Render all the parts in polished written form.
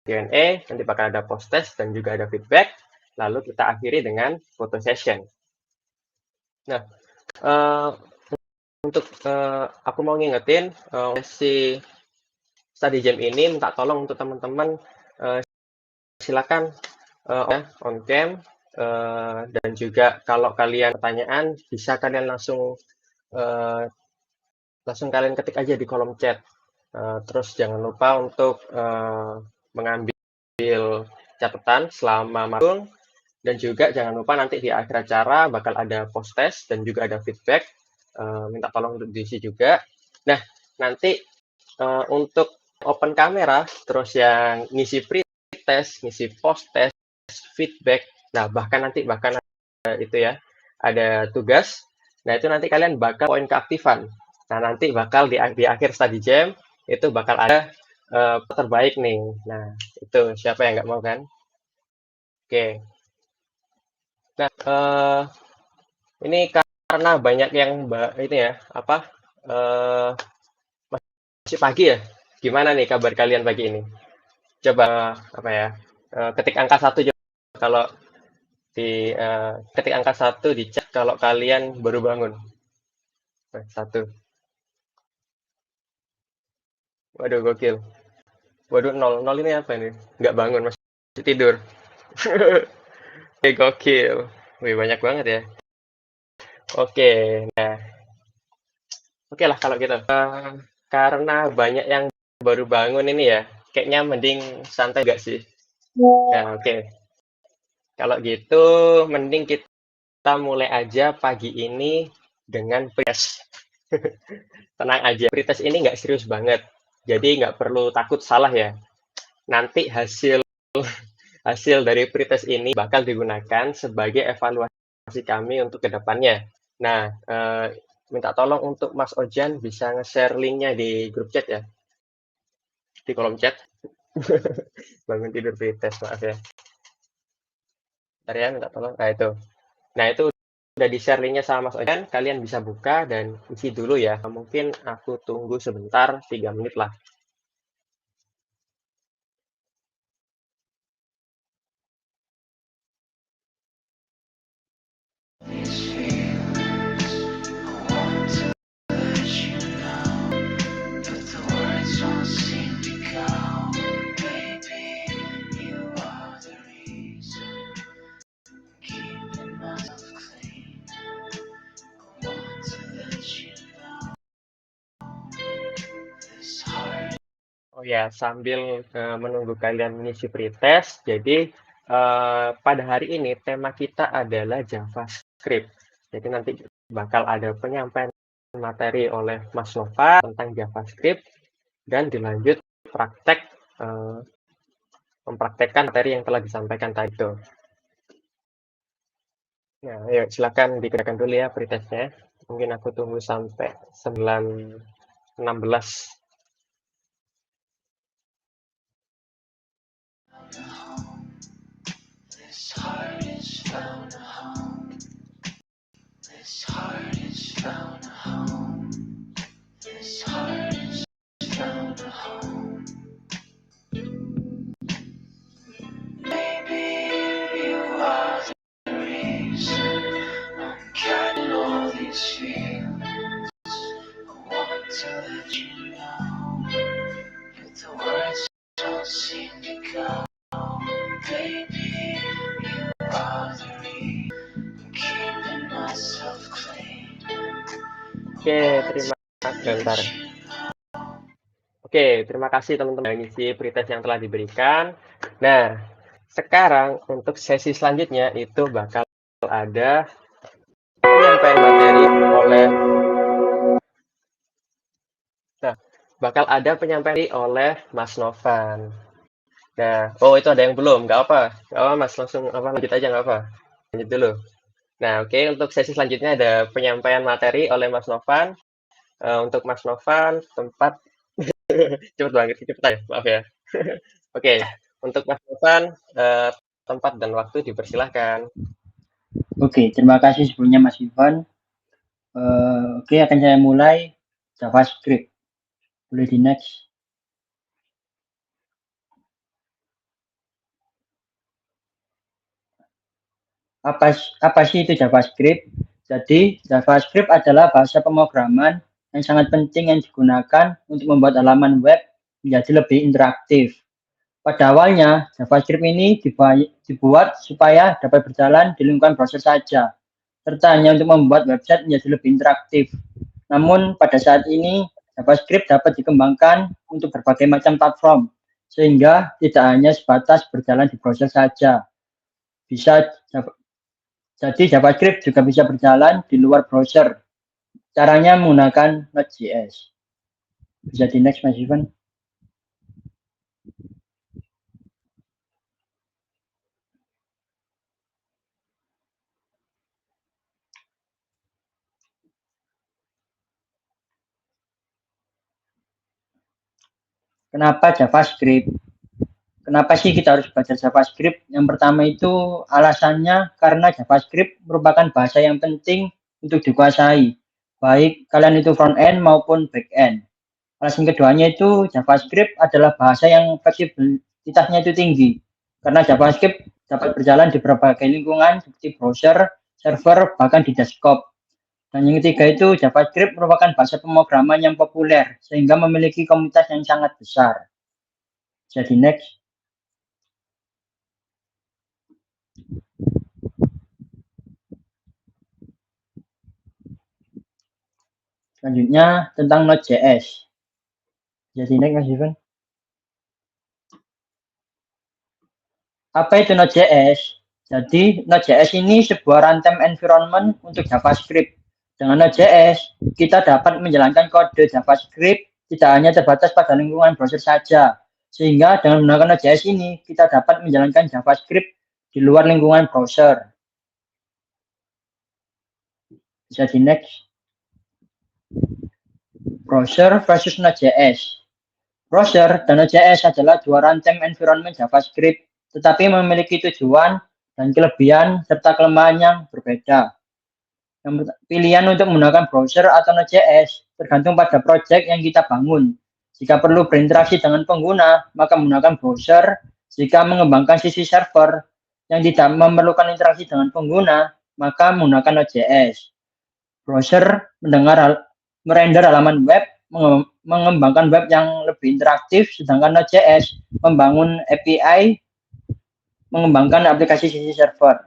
Q&A, nanti bakal ada post test dan juga ada feedback, lalu kita akhiri dengan photo session. Nah, untuk aku mau ngingetin si study jam ini minta tolong untuk teman-teman silakan on cam dan juga kalau kalian pertanyaan bisa kalian langsung kalian ketik aja di kolom chat. Terus jangan lupa untuk mengambil catatan selama magang dan juga jangan lupa nanti di akhir acara bakal ada post test dan juga ada feedback. Minta tolong untuk diisi juga. Nah, nanti untuk open kamera, terus yang ngisi pre-test, ngisi post-test, feedback, nah bahkan itu ya, ada tugas. Nah, itu nanti kalian bakal poin keaktifan. Nah, nanti bakal di akhir study jam, itu bakal ada terbaik nih. Nah, itu siapa yang nggak mau kan? Oke. Nah, ini karena banyak yang ini ya, apa, masih pagi ya? Gimana nih kabar kalian pagi ini? Coba apa ya? Ketik angka 1 kalau ketik angka 1 di chat kalau kalian baru bangun. 1. Waduh gokil. Waduh 0. 0 ini apa ini? Nggak bangun masih tidur. Gokil. Wih, banyak banget ya. Oke, nah, oke lah kalau gitu. Karena banyak yang baru bangun ini ya, kayaknya mending santai gak sih? Ya, oke. Kalau gitu, mending kita mulai aja pagi ini dengan pretest. Tenang aja, pretest ini nggak serius banget. Jadi nggak perlu takut salah ya. Nanti hasil dari pretest ini bakal digunakan sebagai evaluasi kami untuk kedepannya. Nah, minta tolong untuk Mas Ojan bisa nge-share linknya di grup chat ya, di kolom chat. Bangun tidur pretest, maaf ya. Bentar ya, minta tolong. Nah, itu. Nah, itu udah di-share linknya sama Mas Ojan, kalian bisa buka dan isi dulu ya. Mungkin aku tunggu sebentar, 3 menit lah. Oh ya, sambil menunggu kalian mengisi pretest, jadi pada hari ini tema kita adalah JavaScript. Jadi nanti bakal ada penyampaian materi oleh Mas Nova tentang JavaScript dan dilanjut praktek mempraktekkan materi yang telah disampaikan tadi itu. Nah, ayo silakan dikerjakan dulu ya pretestnya. Mungkin aku tunggu sampai 9.16. Oke, terima kasih teman-teman yang ngisi pretest yang telah diberikan. Nah, sekarang untuk sesi selanjutnya itu bakal ada penyampaian materi oleh Mas Novan. Nah, oh itu ada yang belum, nggak apa, Mas, langsung lanjut aja nggak apa, lanjut dulu. Nah, oke, untuk sesi selanjutnya ada penyampaian materi oleh Mas Novan. Untuk Mas Novan, tempat cepet banget, cepet aja, maaf ya. Oke, untuk Mas Novan, tempat dan waktu dipersilahkan. Oke, terima kasih sebelumnya Mas Ivan. Oke, akan saya mulai JavaScript. Boleh di next. Apa sih itu JavaScript? Jadi, JavaScript adalah bahasa pemrograman yang sangat penting yang digunakan untuk membuat halaman web menjadi lebih interaktif. Pada awalnya, JavaScript ini dibuat supaya dapat berjalan di lingkungan browser saja, serta hanya untuk membuat website menjadi lebih interaktif. Namun, pada saat ini, JavaScript dapat dikembangkan untuk berbagai macam platform, sehingga tidak hanya sebatas berjalan di browser saja. Jadi JavaScript juga bisa berjalan di luar browser. Caranya menggunakan Node.js. Bisa di next, Mas Ivan. Kenapa JavaScript? Kenapa sih kita harus belajar JavaScript? Yang pertama itu alasannya karena JavaScript merupakan bahasa yang penting untuk dikuasai, baik kalian itu front end maupun back end. Alasan keduanya itu JavaScript adalah bahasa yang fleksibilitasnya itu tinggi, karena JavaScript dapat berjalan di berbagai lingkungan seperti browser, server, bahkan di desktop. Dan yang ketiga itu JavaScript merupakan bahasa pemrograman yang populer, sehingga memiliki komunitas yang sangat besar. Jadi next. Selanjutnya tentang Node.js. Jadi next, Mas Ivan. Apa itu Node.js? Jadi Node.js ini sebuah runtime environment untuk JavaScript. Dengan Node.js, kita dapat menjalankan kode JavaScript tidak hanya terbatas pada lingkungan browser saja. Sehingga dengan menggunakan Node.js ini, kita dapat menjalankan JavaScript di luar lingkungan browser. Bisa di next. Browser versus Node.js. Browser dan Node.js adalah dua runtime environment JavaScript, tetapi memiliki tujuan dan kelebihan serta kelemahan yang berbeda. Pilihan untuk menggunakan browser atau Node.js tergantung pada project yang kita bangun. Jika perlu berinteraksi dengan pengguna, maka menggunakan browser. Jika mengembangkan sisi server yang tidak memerlukan interaksi dengan pengguna, maka menggunakan Node.js. Browser merender halaman web, mengembangkan web yang lebih interaktif, sedangkan Node.js membangun API, mengembangkan aplikasi sisi server.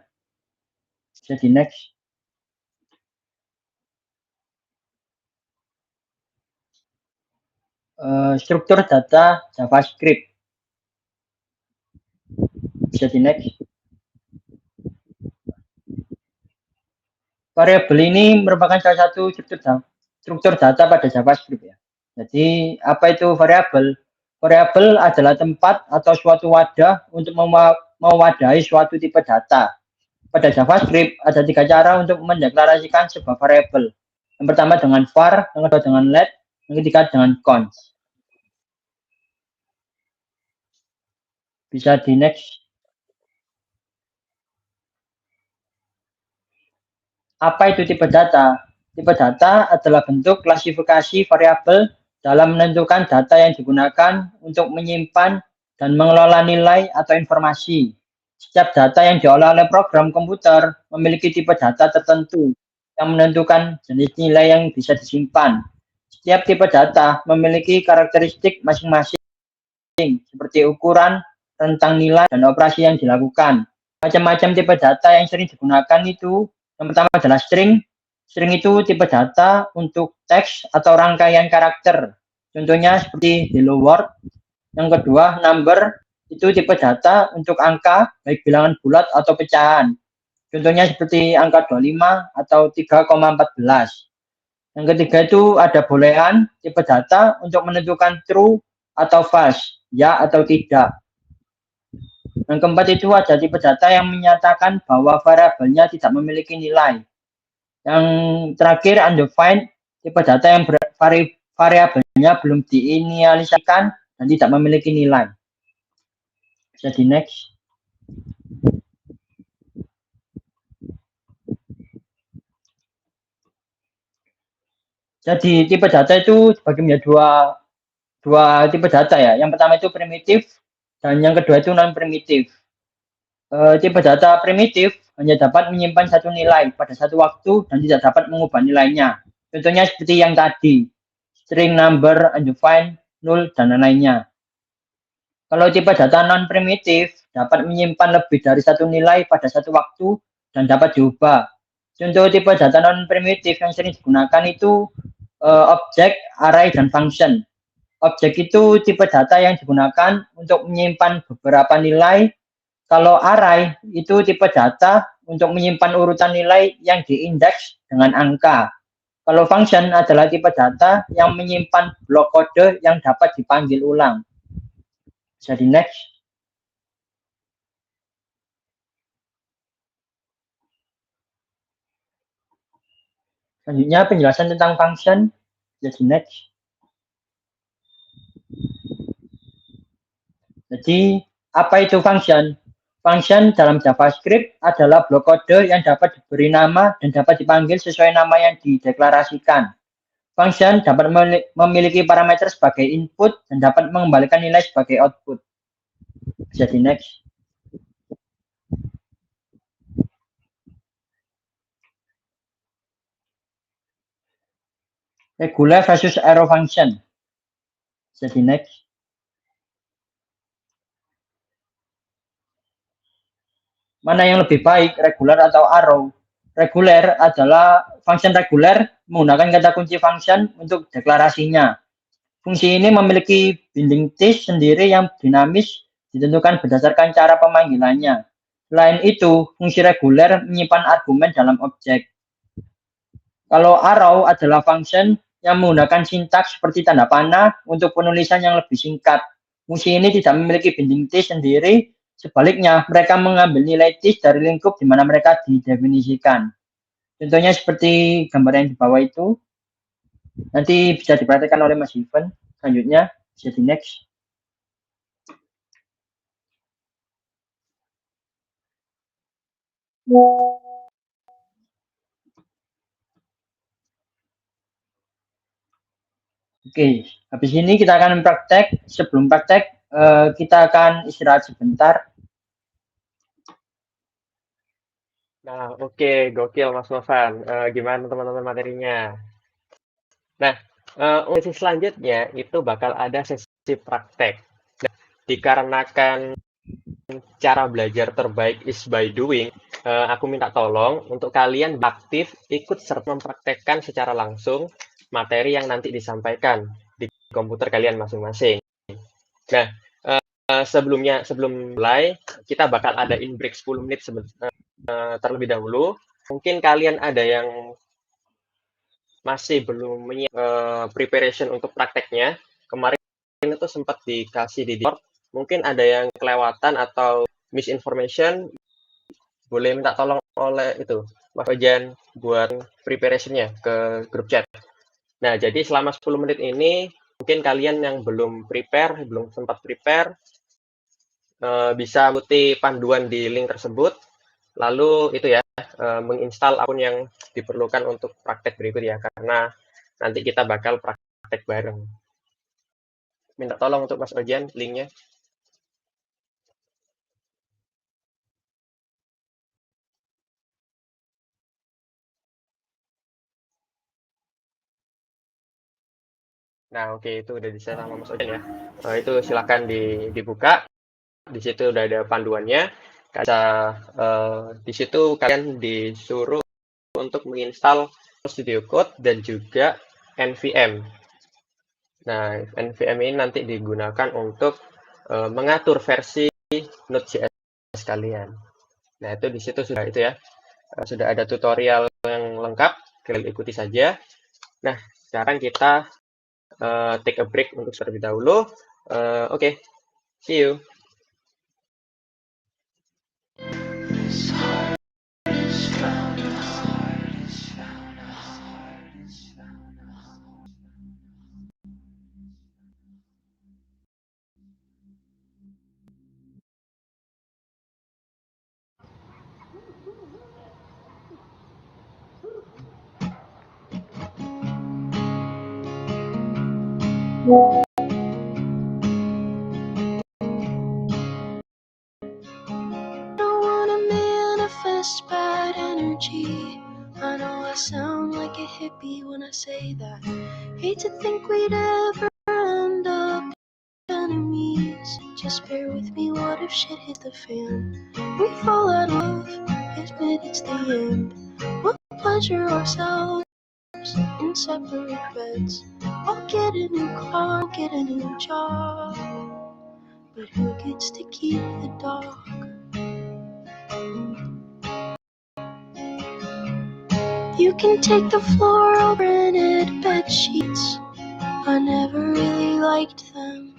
Jadi next. Struktur data JavaScript. Bisa di next. Variabel ini merupakan salah satu struktur data pada JavaScript ya. Jadi apa itu variabel? Variabel adalah tempat atau suatu wadah untuk mewadahi suatu tipe data. Pada JavaScript ada 3 cara untuk mendeklarasikan sebuah variabel. Yang pertama dengan var, yang kedua dengan let, yang ketiga dengan const. Bisa di next. Apa itu tipe data? Tipe data adalah bentuk klasifikasi variabel dalam menentukan data yang digunakan untuk menyimpan dan mengelola nilai atau informasi. Setiap data yang diolah oleh program komputer memiliki tipe data tertentu yang menentukan jenis nilai yang bisa disimpan. Setiap tipe data memiliki karakteristik masing-masing seperti ukuran, rentang nilai, dan operasi yang dilakukan. Macam-macam tipe data yang sering digunakan itu yang pertama adalah string. String itu tipe data untuk teks atau rangkaian karakter. Contohnya seperti hello world. Yang kedua, number itu tipe data untuk angka, baik bilangan bulat atau pecahan. Contohnya seperti angka 25 atau 3,14. Yang ketiga itu ada boolean, tipe data untuk menentukan true atau false, ya atau tidak. Yang keempat itu ada tipe data yang menyatakan bahwa variabelnya tidak memiliki nilai. Yang terakhir undefined, tipe data yang variabelnya belum diinisialisasikan dan tidak memiliki nilai. Bisa di next. Jadi tipe data itu dibagi menjadi dua tipe data ya. Yang pertama itu primitif dan yang kedua itu non primitif. Tipe data primitif hanya dapat menyimpan satu nilai pada satu waktu dan tidak dapat mengubah nilainya. Contohnya seperti yang tadi, string, number, undefined, null, dan lain-lainnya. Kalau tipe data non-primitif dapat menyimpan lebih dari satu nilai pada satu waktu dan dapat diubah. Contoh tipe data non-primitif yang sering digunakan itu objek, array, dan function. Objek itu tipe data yang digunakan untuk menyimpan beberapa nilai. Kalau array itu tipe data untuk menyimpan urutan nilai yang diindeks dengan angka. Kalau function adalah tipe data yang menyimpan blok kode yang dapat dipanggil ulang. Jadi next. Selanjutnya penjelasan tentang function. Jadi next. Jadi apa itu function? Function dalam JavaScript adalah blok kode yang dapat diberi nama dan dapat dipanggil sesuai nama yang dideklarasikan. Function dapat memiliki parameter sebagai input dan dapat mengembalikan nilai sebagai output. Jadi next. Regular versus arrow function. Jadi next. Mana yang lebih baik, regular atau arrow? Reguler adalah function reguler menggunakan kata kunci function untuk deklarasinya. Fungsi ini memiliki binding text sendiri yang dinamis ditentukan berdasarkan cara pemanggilannya. Selain itu, fungsi reguler menyimpan argumen dalam objek. Kalau arrow adalah function yang menggunakan sintaks seperti tanda panah untuk penulisan yang lebih singkat. Fungsi ini tidak memiliki binding text sendiri. Sebaliknya, mereka mengambil nilai text dari lingkup di mana mereka didefinisikan. Contohnya seperti gambar yang di bawah itu. Nanti bisa diperhatikan oleh Mas Ivan. Selanjutnya, jadi next. Oke, habis ini kita akan praktek. Sebelum praktek, kita akan istirahat sebentar. Nah, oke, gokil Mas Novan. Gimana teman-teman materinya? Nah, sesi selanjutnya itu bakal ada sesi praktek. Nah, dikarenakan cara belajar terbaik is by doing, aku minta tolong untuk kalian aktif ikut serta mempraktekkan secara langsung materi yang nanti disampaikan di komputer kalian masing-masing. Nah, sebelum mulai, kita bakal ada in break 10 menit terlebih dahulu. Mungkin kalian ada yang masih belum preparation untuk prakteknya. Kemarin itu sempat dikasih di Discord. Mungkin ada yang kelewatan atau misinformation. Boleh minta tolong oleh itu Mas Ojan buat preparationnya ke grup chat. Nah, jadi selama 10 menit ini mungkin kalian yang belum sempat prepare, bisa ikuti panduan di link tersebut. Lalu itu ya, menginstal akun yang diperlukan untuk praktek berikut ya, karena nanti kita bakal praktek bareng. Minta tolong untuk Mas Ojan linknya. Nah, oke, itu udah di-share sama Mas Ojan ya. Itu silakan dibuka. Di situ udah ada panduannya. Di situ kalian disuruh untuk menginstal Studio Code dan juga NVM. Nah, NVM ini nanti digunakan untuk mengatur versi Node.js kalian. Nah, itu di situ sudah itu ya. Sudah ada tutorial yang lengkap, kalian ikuti saja. Nah, sekarang kita take a break untuk terlebih dahulu. Oke, see you. just bad energy. I know I sound like a hippie when I say that. Hate to think we'd ever end up enemies. Just bear with me, what if shit hit the fan? We fall out of love, admit it's the end. We'll pleasure ourselves in separate beds. I'll get a new car, I'll get a new job. But who gets to keep the dog? You can take the floral printed bed sheets. I never really liked them.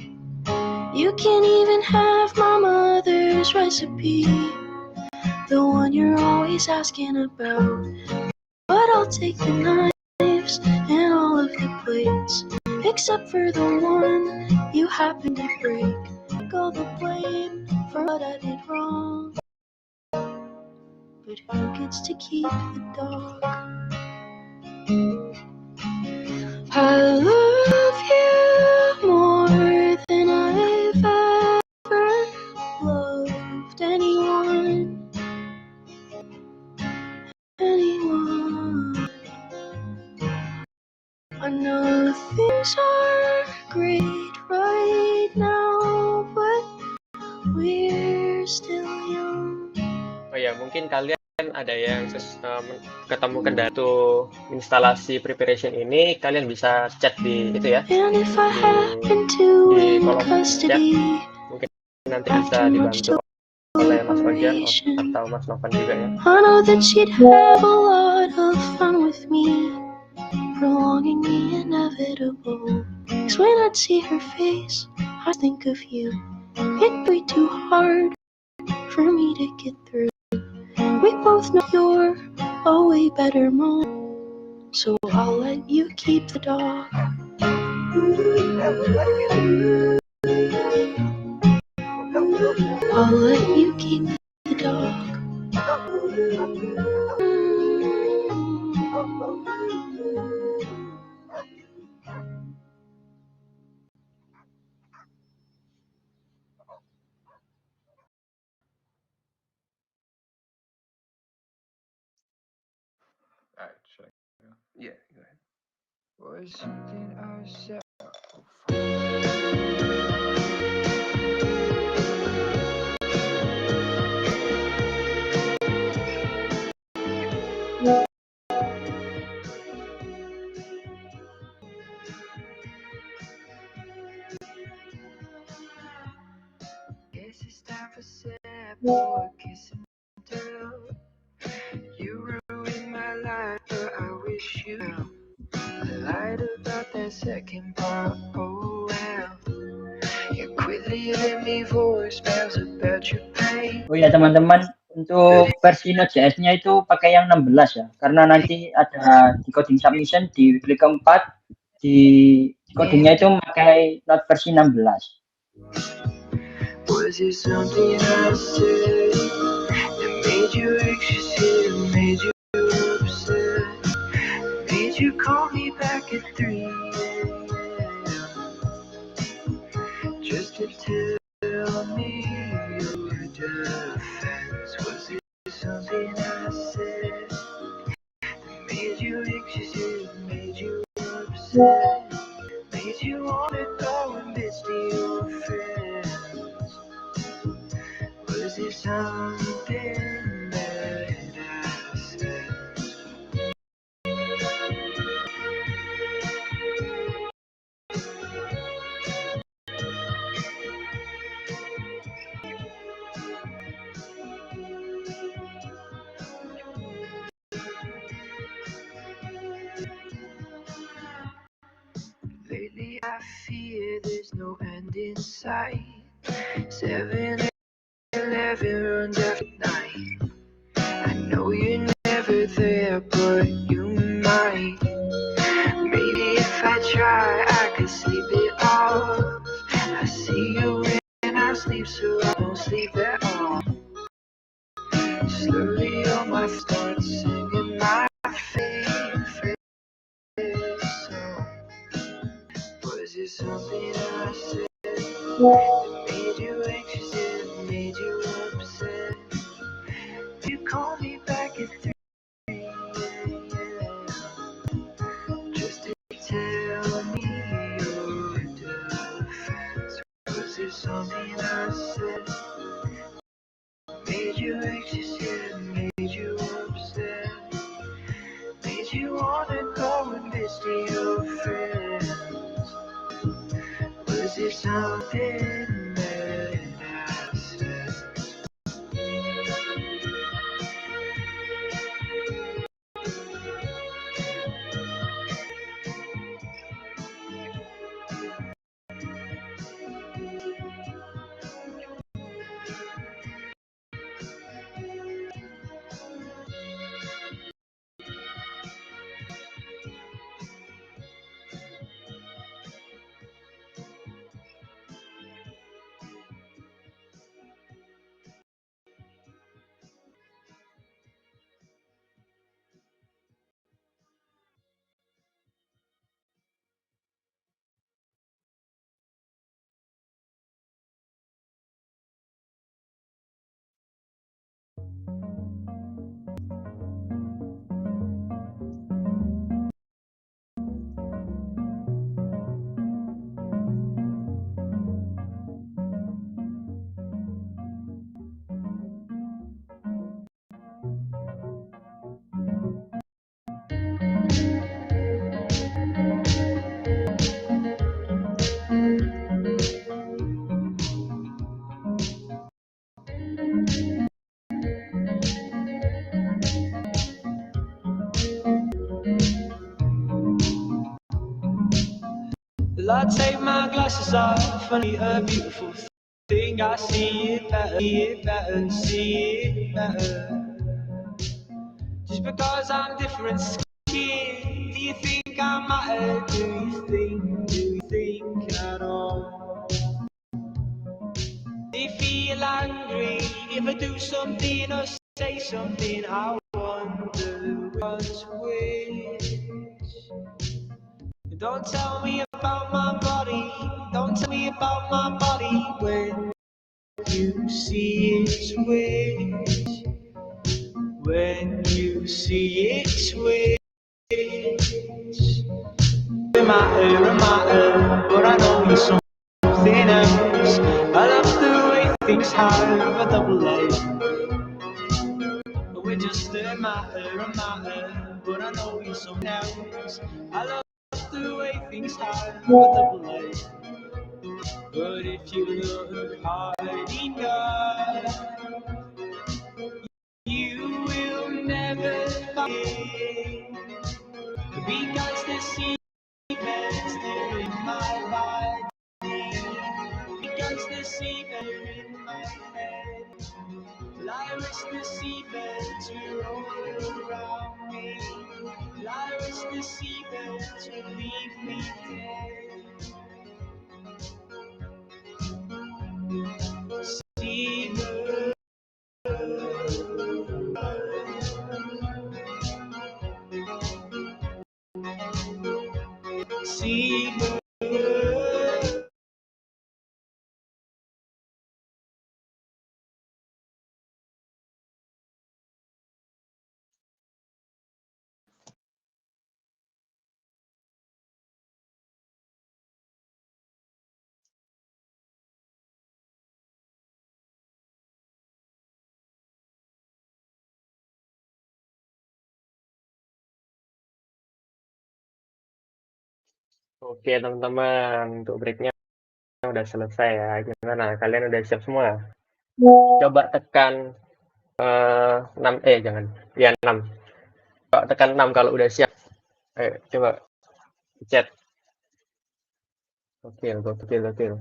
You can even have my mother's recipe, the one you're always asking about. But I'll take the knives and all of the plates, except for the one you happen to break. Take all the blame for what I did wrong. But who gets to keep the dog? I love you more than I've ever loved anyone. I know things are great right now, but we're still young. Oh ya, mungkin kalian ada yang ketemu kendala tuh instalasi preparation ini, kalian bisa chat di itu ya, And if I happen to di in kolom chat. custody, Mungkin nanti bisa dibantu oleh Mas Ojan atau Mas Novan juga ya. I know that she'd have a lot of fun with me, prolonging the inevitable. 'Cause when I'd see her face, I'd think of you. It'd be too hard for me to get through. We both know you're a way better mom, so I'll let you keep the dog. I'll let you keep the dog. Actually, yeah, go ahead. Was something I said. Guess it's time for separate kiss and tell. You ruined my life, but I wish you well. I lied about that second part, oh well. You quit leaving me voicemails about your pain. Oh ya teman-teman, untuk versi Node.js-nya itu pakai yang 16 ya, karena nanti ada di coding submission di weekly keempat, di codingnya itu pakai Node versi 16. Was it something I said that made you anxious, made you upset, made you call me back at 3 a.m. just to tell me your defense? Was it something I said that made you anxious, made you upset, made you wanna go and miss your friends? Was it something that I said? Lately I fear there's no end in sight. 7-11 runs after night. I know you're never there, but you might. Maybe if I try, I could sleep it off. I see you when I sleep, so I don't sleep at all. Slowly on my start singing my favorite song. Was it something I said that made you anxious, it made you upset? You call me bed. Made you anxious, yeah, made you upset. Made you wanna go and visit your friends. Was it something that I said? Well, I take my glasses off and see a beautiful thing. I see it better, see it better. Just because I'm different skin, do you think I matter? Do you think at all? Do you feel angry if I do something or say something? I wonder what's which. Don't tell me about my body, don't tell me about my body when you see it switch. When you see it switch. A matter, but I know you're something else. I love the way things have a double life. We're just a matter, but I know you're something else. I love the way things have a double life. But if you look hard enough, you will never find it. Because the seabeds are in my body. Because the seabeds are in my head. I wish the seabeds were all around me. I wish the seabeds would leave me dead. Seabed. Seabed. Oke teman-teman, untuk breaknya udah selesai ya. Gimana? Kalian udah siap semua? Coba tekan 6, jangan. Ya 6. Coba tekan 6 kalau udah siap. Ayo, coba chat. Oke, gokil.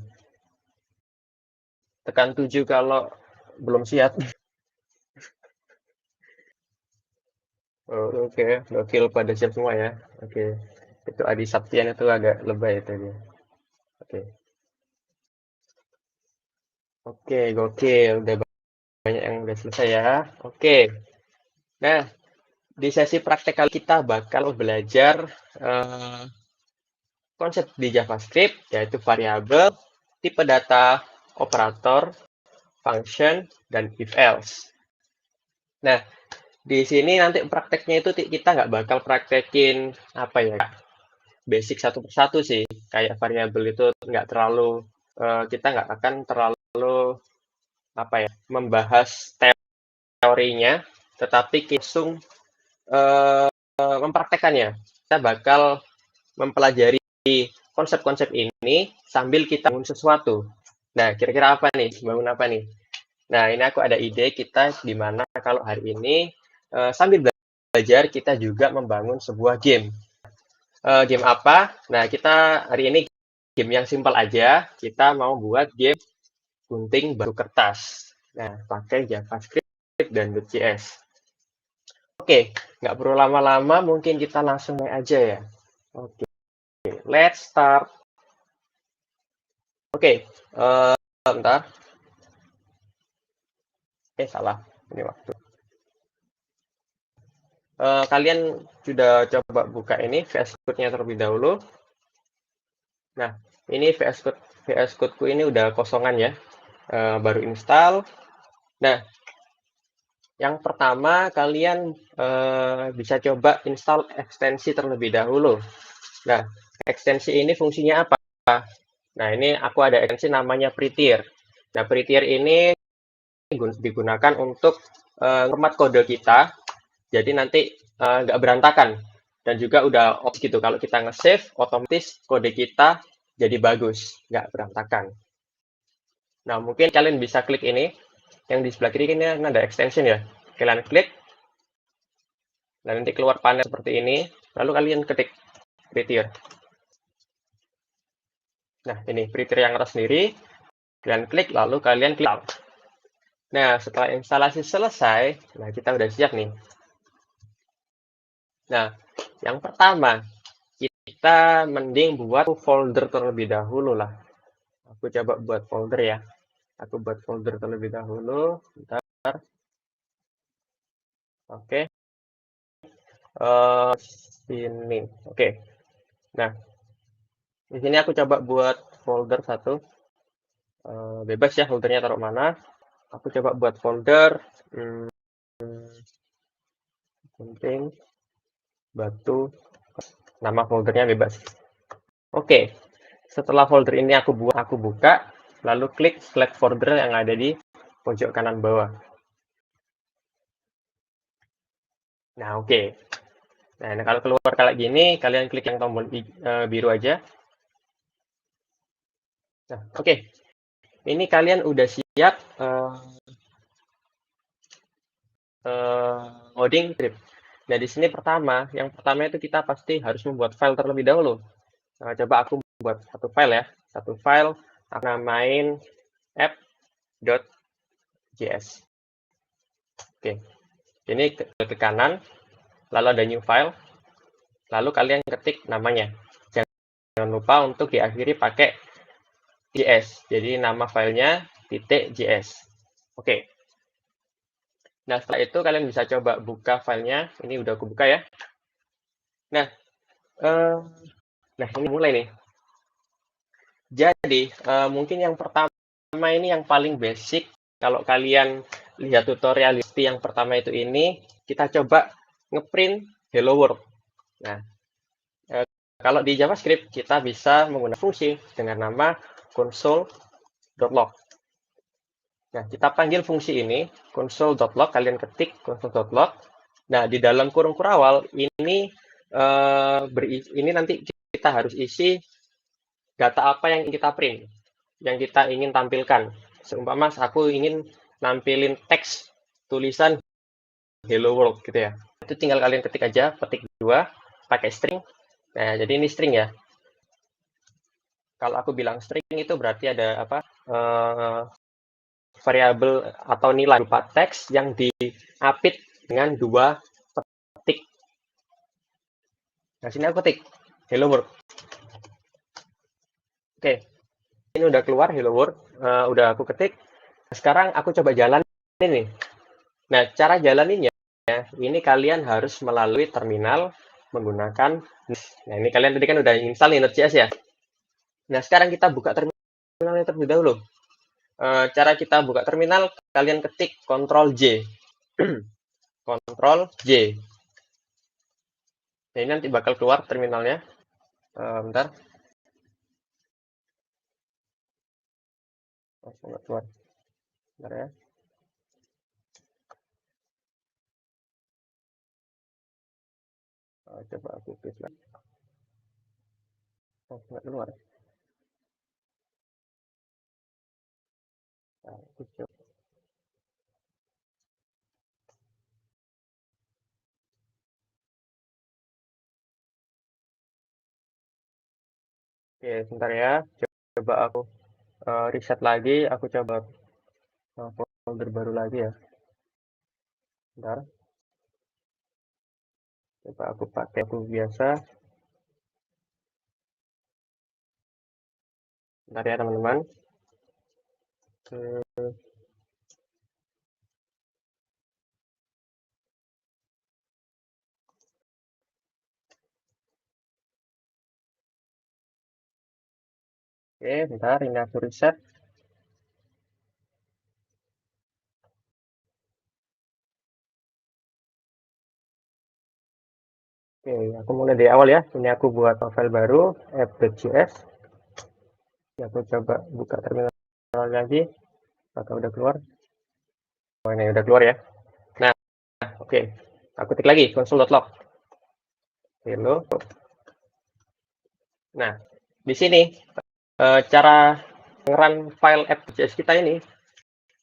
Tekan 7 kalau belum siap. Oh, oke, gokil pada siap semua ya. Oke. Itu Adi Saptian itu agak lebay itu dia. Oke. Oke, gokil. Udah banyak yang udah selesai ya. Oke. Nah, di sesi praktek kali kita bakal belajar konsep di JavaScript, yaitu variabel, tipe data, operator, function, dan if-else. Nah, di sini nanti prakteknya itu kita nggak bakal praktekin apa ya, basic satu persatu sih. Kayak variabel itu nggak terlalu, kita nggak akan terlalu apa ya, membahas teorinya, tetapi kita langsung mempraktekkannya. Kita bakal mempelajari konsep-konsep ini sambil kita bangun sesuatu. Nah, kira-kira apa nih? Bangun apa nih? Nah, ini aku ada ide kita di mana kalau hari ini sambil belajar kita juga membangun sebuah game. Game apa? Nah, kita hari ini game yang simpel aja. Kita mau buat game gunting batu kertas. Nah, pakai JavaScript dan .js. Oke, nggak perlu lama-lama, mungkin kita langsung mulai aja ya. Oke, let's start. Oke, bentar. Salah. Ini waktu. Kalian sudah coba buka ini VS Code-nya terlebih dahulu. Nah, ini VS Code-ku ini udah kosongan ya. Baru install. Nah, yang pertama kalian bisa coba install ekstensi terlebih dahulu. Nah, ekstensi ini fungsinya apa? Nah, ini aku ada ekstensi namanya Prettier. Nah, Prettier ini digunakan untuk format kode kita. Jadi nanti nggak berantakan. Dan juga udah oke gitu. Kalau kita nge-save, otomatis kode kita jadi bagus. Nggak berantakan. Nah, mungkin kalian bisa klik ini. Yang di sebelah kiri ini ada extension ya. Kalian klik. Dan nanti keluar panel seperti ini. Lalu kalian ketik Prettier. Nah, ini Prettier yang tersendiri. Kalian klik, lalu kalian klik. Nah, setelah instalasi selesai, nah kita udah siap nih. Nah, yang pertama, kita mending buat folder terlebih dahulu lah. Aku coba buat folder ya. Aku buat folder terlebih dahulu. Bentar. Oke. Sini. Oke. Nah, di sini aku coba buat folder satu. Bebas ya foldernya taruh mana. Aku coba buat folder gunting batu. Nama foldernya bebas. Oke. Setelah folder ini aku buka, lalu klik select folder yang ada di pojok kanan bawah. Nah, oke. Nah, kalau keluar kayak gini, kalian klik yang tombol biru aja. Nah, oke. Ini kalian udah siap ngoding script. Nah, di sini yang pertama itu kita pasti harus membuat file terlebih dahulu. Nah, coba aku buat satu file ya. Satu file, aku namain app.js. Oke. Ini ke kanan, lalu ada new file, lalu kalian ketik namanya. Jangan lupa untuk diakhiri pakai .js. Jadi nama filenya .js. Oke. Nah, setelah itu kalian bisa coba buka filenya. Ini udah aku buka ya. Nah, ini mulai nih. Jadi, mungkin yang pertama ini yang paling basic. Kalau kalian lihat tutorial yang pertama itu ini, kita coba ngeprint hello world. Nah, kalau di JavaScript, kita bisa menggunakan fungsi dengan nama console.log. Nah, kita panggil fungsi ini, console.log, kalian ketik console.log. Nah, di dalam kurung kurawal, ini nanti kita harus isi data apa yang kita print, yang kita ingin tampilkan. Seumpama aku ingin nampilin teks tulisan hello world gitu ya. Itu tinggal kalian ketik aja, petik 2, pakai string. Nah, jadi ini string ya. Kalau aku bilang string itu berarti ada apa? Variabel atau nilai berupa teks yang diapit dengan 2 petik. Nah, sini aku ketik hello world. Oke. Ini udah keluar hello world, udah aku ketik. Sekarang aku coba jalanin nih. Nah, cara jalaninnya, ini kalian harus melalui terminal menggunakan. Nah, ini kalian tadi kan udah install nih Node.js ya. Nah, sekarang kita buka terminalnya terlebih dahulu. Cara kita buka terminal, kalian ketik Ctrl J. Ctrl J. Nah, ini nanti bakal keluar terminalnya. Bentar. Keluar. Bentar ya. Coba aku paste lagi. Oh, nggak keluar. Nah, aku coba. Oke, sebentar ya. Coba aku reset lagi. Aku coba folder baru lagi ya. Bentar. Coba aku pakai aku biasa. Bentar ya teman-teman. Oke, bentar. Ini aku reset. Oke, aku mulai dari awal ya. Ini aku buat file baru, app.js. Aku coba buka terminal lagi. Apakah udah keluar? Oh, ini udah keluar ya. Nah, oke. Aku ketik lagi, console.log. Hello. Nah, di sini cara nge-run file app.js kita ini,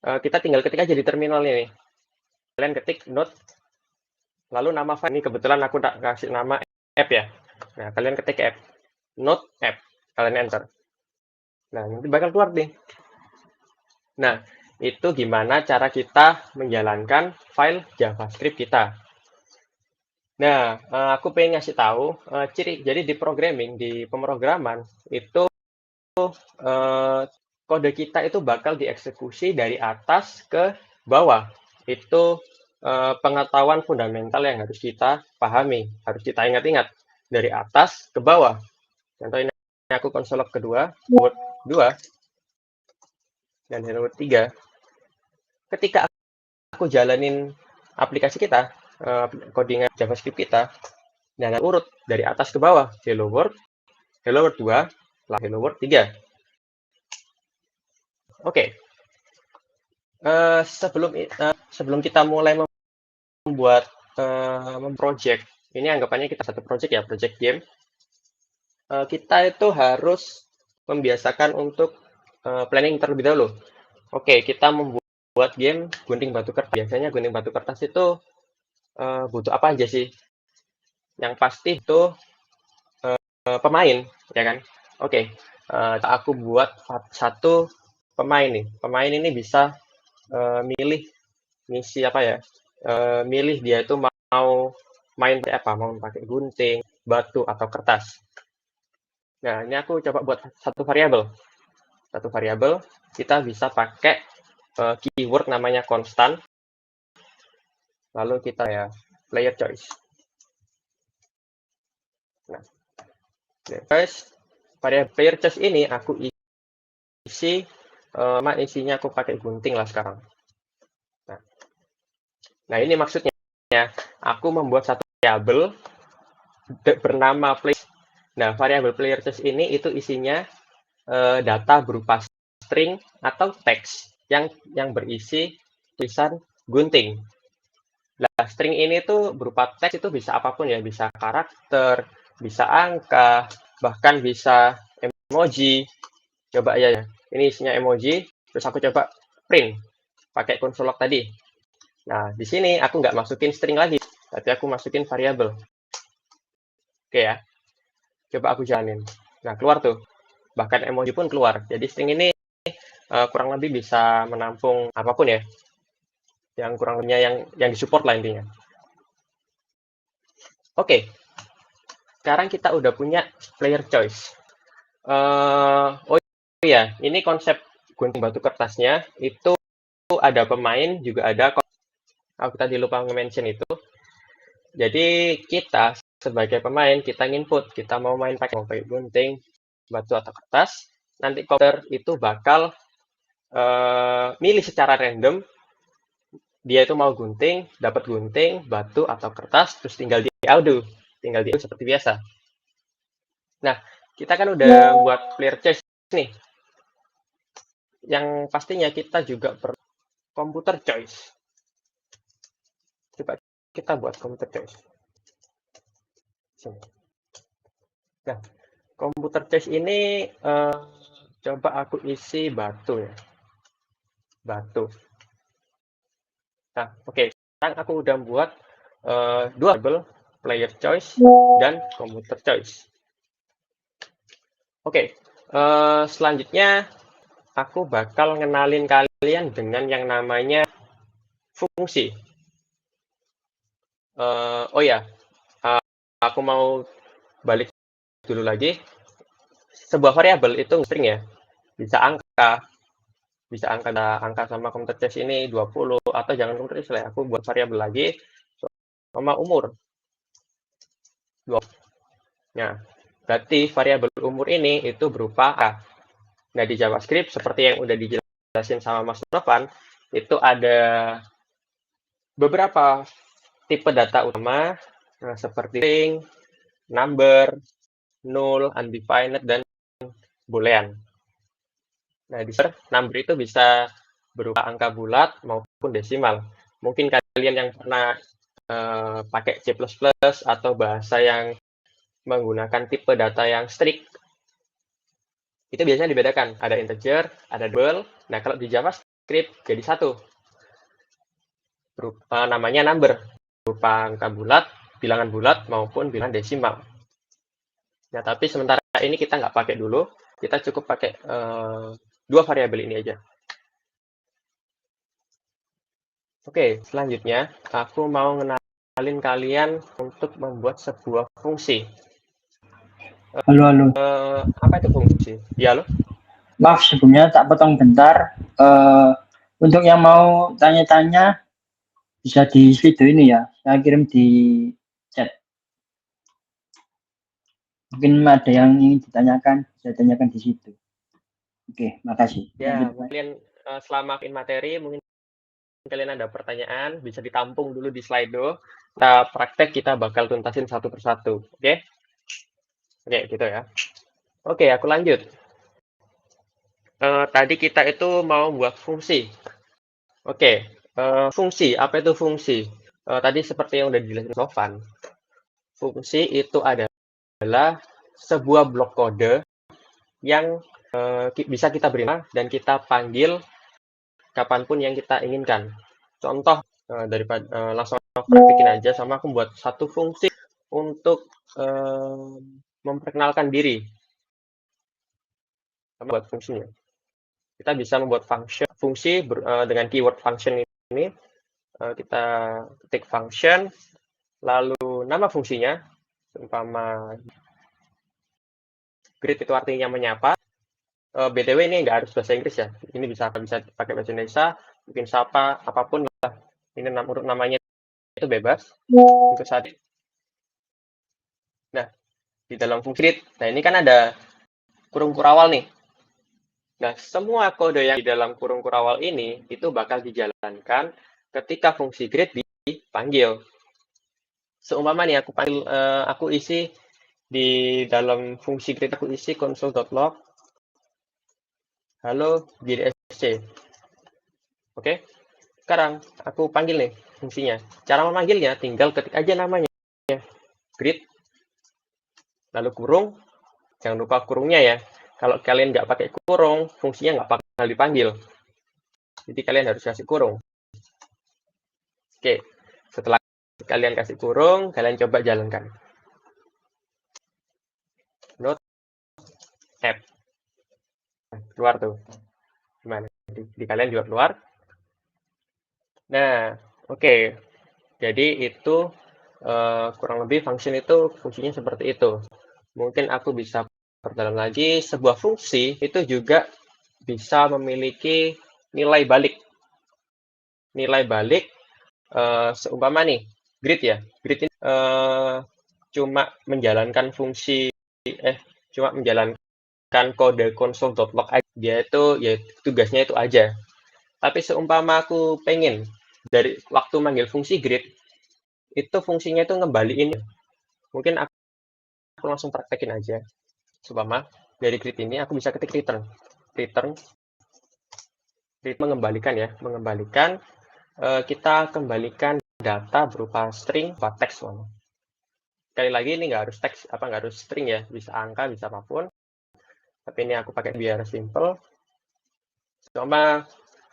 kita tinggal ketik aja di terminal ini. Kalian ketik node, lalu nama file ini kebetulan aku tak kasih nama app ya. Nah, kalian ketik app, node app, kalian enter. Nah, nanti bakal keluar nih. Nah, itu gimana cara kita menjalankan file JavaScript kita. Nah, aku pengen ngasih tahu ciri. Jadi di programming, di pemrograman itu kode kita itu bakal dieksekusi dari atas ke bawah. Itu pengetahuan fundamental yang harus kita pahami, harus kita ingat-ingat dari atas ke bawah. Contoh ini aku konsol kedua, Word 2 dan Hello World 3. Ketika aku jalanin aplikasi kita, codingan JavaScript kita, dan urut dari atas ke bawah, Hello World 2, Hello World 3. Oke. Sebelum kita mulai membuat project, ini anggapannya kita satu project ya, project game. Kita itu harus membiasakan untuk planning terlebih dahulu. Oke, kita membuat game gunting batu kertas. Biasanya gunting batu kertas itu butuh apa aja sih? Yang pasti itu pemain, ya kan? Oke, aku buat satu pemain nih. Pemain ini bisa milih misi apa ya? Milih dia itu mau main apa? Mau pakai gunting, batu atau kertas. Nah, ini aku coba buat satu variabel. Satu variabel kita bisa pakai keyword namanya constant. Lalu kita ya player choice. Nah, guys, variabel player choice ini aku isi isinya aku pakai gunting lah sekarang. Nah, ini maksudnya aku membuat satu variabel bernama player. Nah, variabel player choice ini itu isinya data berupa string atau teks yang berisi tulisan gunting. Nah, string ini tuh berupa teks itu bisa apapun ya, bisa karakter, bisa angka, bahkan bisa emoji. Coba ya, ini isinya emoji, terus aku coba print pakai console log tadi. Nah, di sini aku nggak masukin string lagi, tapi aku masukin variabel. Oke ya, coba aku jalanin. Nah, keluar tuh. Bahkan emoji pun keluar. Jadi string ini kurang lebih bisa menampung apapun ya. Yang kurang lebihnya yang disupport lah intinya. Oke. Sekarang kita udah punya player choice. Oh iya, ini konsep gunting batu kertasnya itu ada pemain juga ada. Aku tadi lupa nge-mention itu. Jadi kita sebagai pemain kita input kita mau main pakai gunting batu atau kertas. Nanti komputer itu bakal milih secara random dia itu mau gunting, dapat gunting, batu atau kertas, terus tinggal diadu seperti biasa. Nah, kita kan udah buat player choice nih. Yang pastinya kita juga computer choice. Coba kita buat computer choice. Sini. Nah, computer choice ini coba aku isi batu ya. Batu. Nah, oke. Sekarang aku udah buat dua label, player choice dan computer choice. Oke. Selanjutnya aku bakal ngenalin kalian dengan yang namanya fungsi. Oh ya, aku mau balik dulu lagi. Sebuah variabel itu string ya, bisa angka sama computer choice ini 20 atau jangan computer choice lah. Aku buat variabel lagi sama umur 20. Nah, berarti variabel umur ini itu berupa A. Nah, di JavaScript seperti yang udah dijelasin sama Mas Novan, itu ada beberapa tipe data utama seperti string, number, null, undefined, dan boolean. Nah, di number itu bisa berupa angka bulat maupun desimal. Mungkin kalian yang pernah pakai C++ atau bahasa yang menggunakan tipe data yang strict, itu biasanya dibedakan. Ada integer, ada double. Nah, kalau di JavaScript jadi satu. Namanya number. Berupa angka bulat, bilangan bulat, maupun bilangan desimal. Nah, tapi sementara ini kita nggak pakai dulu. Kita cukup pakai dua variabel ini aja. Oke, selanjutnya aku mau ngenalin kalian untuk membuat sebuah fungsi. Halo. Apa itu fungsi? Ya, halo? Maaf sebelumnya tak potong bentar. Untuk yang mau tanya-tanya bisa di video ini ya. Saya kirim di chat. Mungkin ada yang ingin ditanyakan, saya tanyakan di situ. Oke, makasih. Ya, mungkin selama materi, mungkin kalian ada pertanyaan, bisa ditampung dulu di Slido. Kita praktek, kita bakal tuntasin satu persatu. Oke? Oke, gitu ya. Oke, aku lanjut. Tadi kita itu mau buat fungsi. Oke, fungsi. Apa itu fungsi? Tadi seperti yang udah dijelasin Novan. Fungsi itu adalah sebuah blok kode yang bisa kita beri nama dan kita panggil kapanpun yang kita inginkan. Contoh, daripada langsung praktekin aja, sama aku buat satu fungsi untuk memperkenalkan diri. Buat fungsinya. Kita bisa membuat fungsi dengan keyword function ini. Kita ketik function, lalu nama fungsinya, umpama greet itu artinya menyapa. BTW ini nggak harus bahasa Inggris ya. Ini bisa pakai bahasa Indonesia, mungkin sapa, apapun lah. Ini urut namanya itu bebas untuk saat ini. Nah, di dalam fungsi greet, nah ini kan ada kurung kurawal nih. Nah, semua kode yang di dalam kurung kurawal ini itu bakal dijalankan ketika fungsi greet dipanggil. Seumpama nih aku isi di dalam fungsi greet, aku isi console.log halo GDSC. Oke. Sekarang aku panggil nih fungsinya. Cara memanggilnya tinggal ketik aja namanya. Greet. Lalu kurung. Jangan lupa kurungnya ya. Kalau kalian nggak pakai kurung, fungsinya nggak bakal dipanggil. Jadi kalian harus kasih kurung. Oke. Setelah kalian kasih kurung, kalian coba jalankan. Not app. Keluar tuh. Gimana? Di kalian juga keluar. Nah, oke. Jadi itu kurang lebih function itu fungsinya seperti itu. Mungkin aku bisa perdalam lagi, sebuah fungsi itu juga bisa memiliki nilai balik. Nilai balik seumpama nih, greet ya. Greet ini cuma menjalankan cuma menjalankan kode console.log aja. Dia itu ya tugasnya itu aja. Tapi seumpama aku pengen dari waktu manggil fungsi greet, itu fungsinya itu ngembaliin. Mungkin aku langsung praktekin aja. Seumpama dari greet ini aku bisa ketik return mengembalikan ya, kita kembalikan data berupa string, berupa teks. Sekali lagi ini nggak harus teks, nggak harus string ya, bisa angka, bisa apapun. Tapi ini aku pakai biar simple. Sama,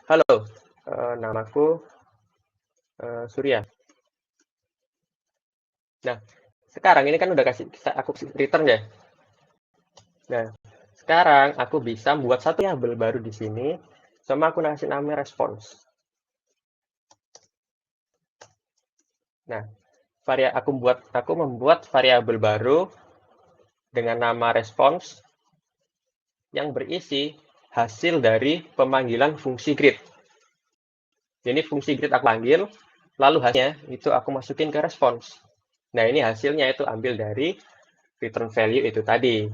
halo, namaku Surya. Nah, sekarang ini kan udah aku return ya. Nah, sekarang aku bisa buat satu label baru di sini, sama aku kasih nama response. Nah, aku membuat variabel baru dengan nama response yang berisi hasil dari pemanggilan fungsi greet. Jadi fungsi greet aku panggil, lalu hasilnya itu aku masukin ke response. Nah, ini hasilnya itu ambil dari return value itu tadi.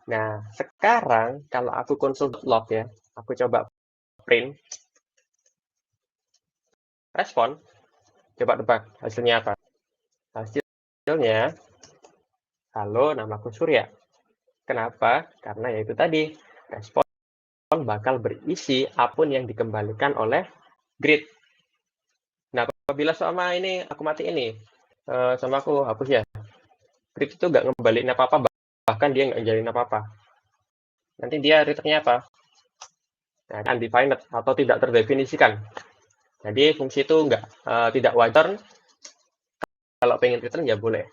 Nah, sekarang kalau aku console.log ya, aku coba print respon, coba tebak hasilnya apa? Hasilnya, halo, namaku Surya. Kenapa? Karena yaitu tadi, respon bakal berisi apapun yang dikembalikan oleh greet. Nah, apabila sama ini aku mati ini, sama aku hapus ya, greet itu nggak ngembaliin apa-apa, bahkan dia nggak njalin apa-apa. Nanti dia returnnya apa? Nah, undefined atau tidak terdefinisikan. Jadi fungsi itu tidak wajar. Kalau pengen return ya boleh.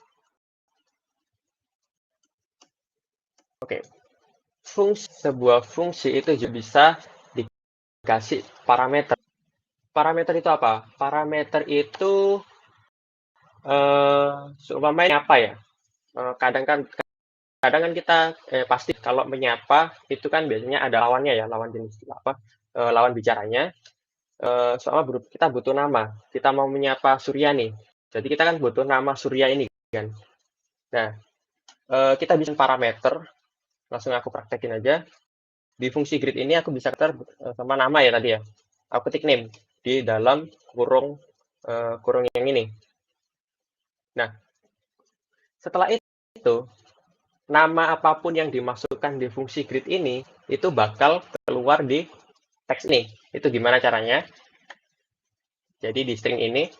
Oke. Sebuah fungsi itu juga bisa dikasih parameter. Parameter itu apa? Parameter itu seumpamanya apa ya? Kadang kan kita pasti kalau menyapa itu kan biasanya ada lawannya ya, lawan jenis lawan bicaranya. Soalnya kita butuh nama. Kita mau menyapa Surya nih. Jadi kita kan butuh nama Surya ini kan. Nah, kita bisa parameter. Langsung aku praktekin aja. Di fungsi greet ini aku bisa sama nama ya tadi ya. Aku ketik name di dalam kurung yang ini. Nah, setelah itu nama apapun yang dimasukkan di fungsi greet ini itu bakal keluar di teks ini. Itu gimana caranya? Jadi di string ini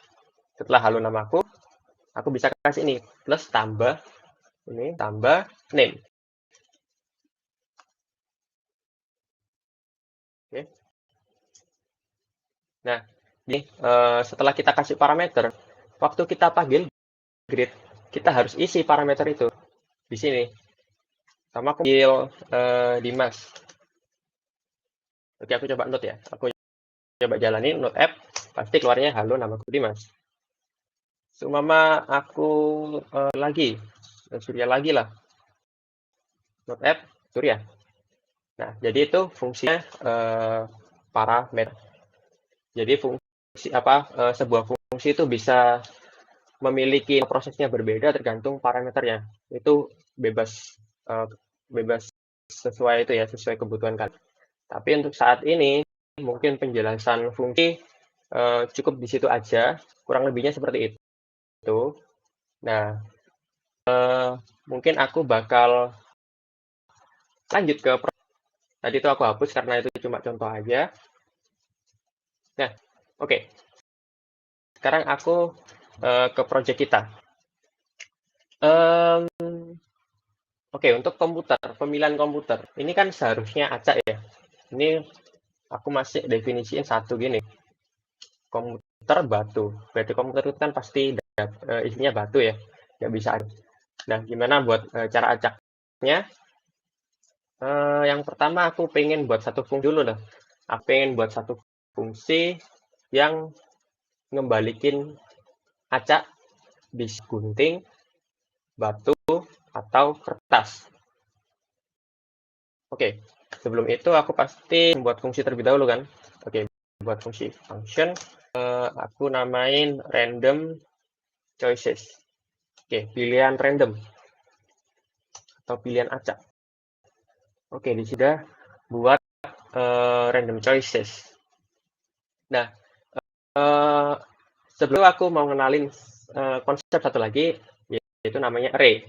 setelah halo namaku, aku bisa kasih ini plus tambah ini tambah name. Oke. Nah, ini setelah kita kasih parameter, waktu kita panggil greet, kita harus isi parameter itu di sini. Sama aku panggil Dimas. Oke, aku coba note ya. Aku coba jalanin note app, pasti keluarnya halo namaku Dimas. Seumpama aku lagi Surya lagi lah. Note app Surya. Nah, jadi itu fungsinya parameter. Jadi sebuah fungsi itu bisa memiliki prosesnya berbeda tergantung parameternya. Itu bebas sesuai itu ya, sesuai kebutuhan kalian. Tapi untuk saat ini mungkin penjelasan fungsi cukup di situ aja, kurang lebihnya seperti itu. Nah, mungkin aku bakal lanjut ke tadi itu aku hapus karena itu cuma contoh aja. Nah, oke. Sekarang aku ke project kita. Oke, untuk komputer, pemilihan komputer. Ini kan seharusnya acak ya. Ini aku masih definisiin satu gini. Komputer batu. Berarti komputer itu kan pasti isinya batu ya. Nggak bisa. Nah, gimana buat cara acaknya? Yang pertama aku pengen buat satu fungsi dulu dah. Aku pengen buat satu fungsi yang ngembalikin acak bisa gunting, batu, atau kertas. Oke, sebelum itu aku pasti membuat fungsi terlebih dahulu kan. Oke, buat fungsi function, aku namain random choices. Oke, pilihan random atau pilihan acak. Oke, di sini buat random choices. Nah, sebelum aku mau ngenalin konsep satu lagi, yaitu namanya array.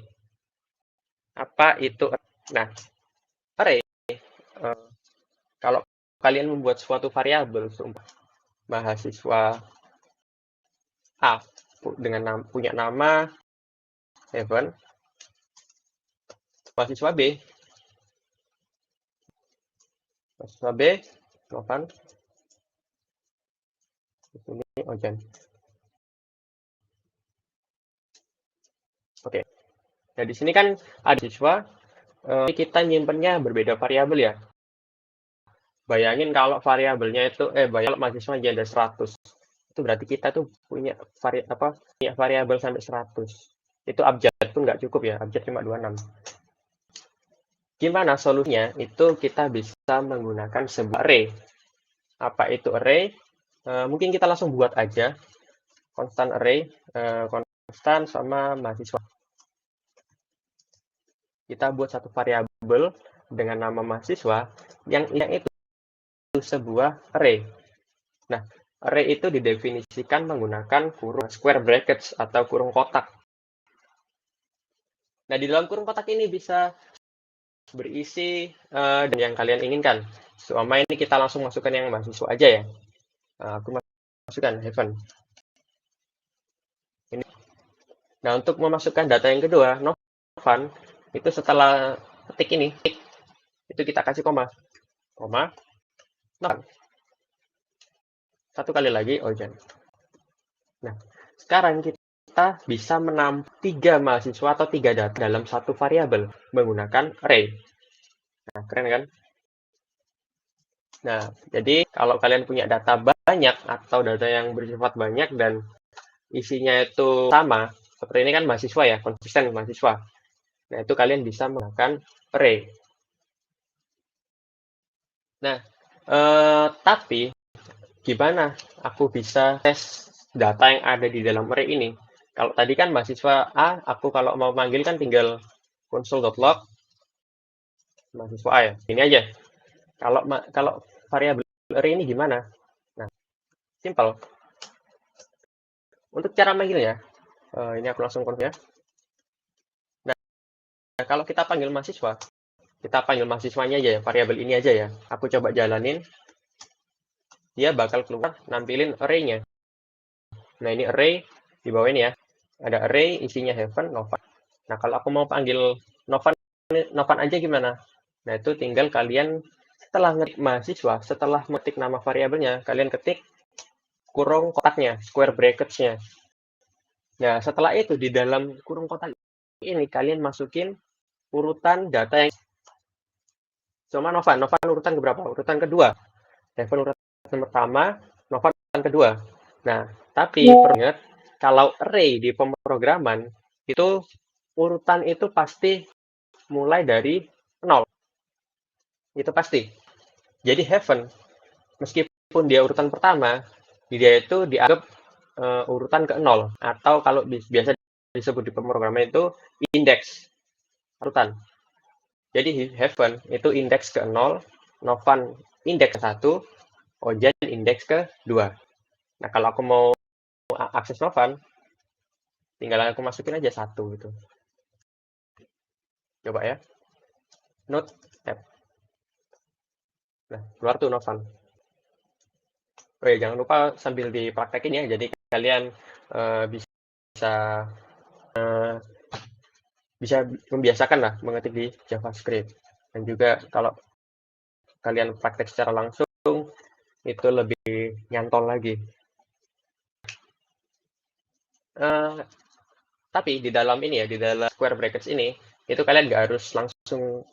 Apa itu? Nah, array, kalau kalian membuat suatu variabel, mahasiswa A dengan punya nama Heaven, mahasiswa B, Novan, ini Ojan. Oke. Nah, di sini kan ada siswa, kita nyimpennya berbeda variabel ya. Bayangin kalau variabelnya itu, bayangin kalau mahasiswa jadi 100. Itu berarti kita tuh punya variabel sampai 100. Itu abjad pun nggak cukup ya, abjad cuma 26. Gimana solusinya? Itu kita bisa menggunakan sebuah array. Apa itu array? Mungkin kita langsung buat aja constant array, constant sama mahasiswa. Kita buat satu variabel dengan nama mahasiswa yang itu sebuah array. Nah, array itu didefinisikan menggunakan kurung square brackets atau kurung kotak. Nah, di dalam kurung kotak ini bisa berisi dan yang kalian inginkan. Selama ini kita langsung masukkan yang mahasiswa aja ya. Aku masukkan Heaven. Ini. Nah, untuk memasukkan data yang kedua, Novan, itu setelah ketik ini, itu kita kasih koma, Novan. Satu kali lagi, Ojan. Nah, sekarang kita bisa menampung 3 mahasiswa atau 3 data dalam satu variabel menggunakan array. Nah, keren kan? Nah, jadi kalau kalian punya data banyak atau data yang bersifat banyak dan isinya itu sama, seperti ini kan mahasiswa ya, konsisten mahasiswa. Nah, itu kalian bisa menggunakan array. Nah, tapi gimana aku bisa tes data yang ada di dalam array ini? Kalau tadi kan mahasiswa A, aku kalau mau manggil kan tinggal console.log mahasiswa A ya. Ini aja. Kalau variabel array ini gimana? Nah, simple. Untuk cara manggilnya, ini aku langsung konfirm ya. Nah, kalau kita panggil mahasiswa, kita panggil mahasiswanya aja ya, variabel ini aja ya. Aku coba jalanin. Dia bakal keluar nampilin array-nya. Nah, ini array di bawah ini ya. Ada array isinya Heaven, Novan. Nah, kalau aku mau panggil Novan aja gimana? Nah, itu tinggal kalian setelah ngetik mahasiswa, setelah mengetik nama variabelnya, kalian ketik kurung kotaknya, square brackets-nya. Nah, setelah itu di dalam kurung kotak ini kalian masukin urutan data yang sama Novan urutan keberapa? Urutan kedua. Heaven urutan pertama, Novan urutan kedua. Nah, tapi ingat kalau array di pemrograman itu urutan itu pasti mulai dari 0. Itu pasti. Jadi Heaven meskipun dia urutan pertama, dia itu dianggap urutan ke 0 atau kalau biasa disebut di pemrograman itu indeks urutan. Jadi Heaven itu indeks ke 0, Novan indeks ke 1, Ojan indeks ke 2. Nah, kalau aku mau akses Novan, tinggal aku masukin aja 1 gitu. Coba ya. Note tab. Nah, keluar tuh Novan. Oh ya, jangan lupa sambil dipraktekin ya. Jadi kalian bisa membiasakan lah mengetik di JavaScript. Dan juga kalau kalian praktek secara langsung, itu lebih nyantol lagi. Tapi di dalam ini ya, di dalam square brackets ini, itu kalian nggak harus langsung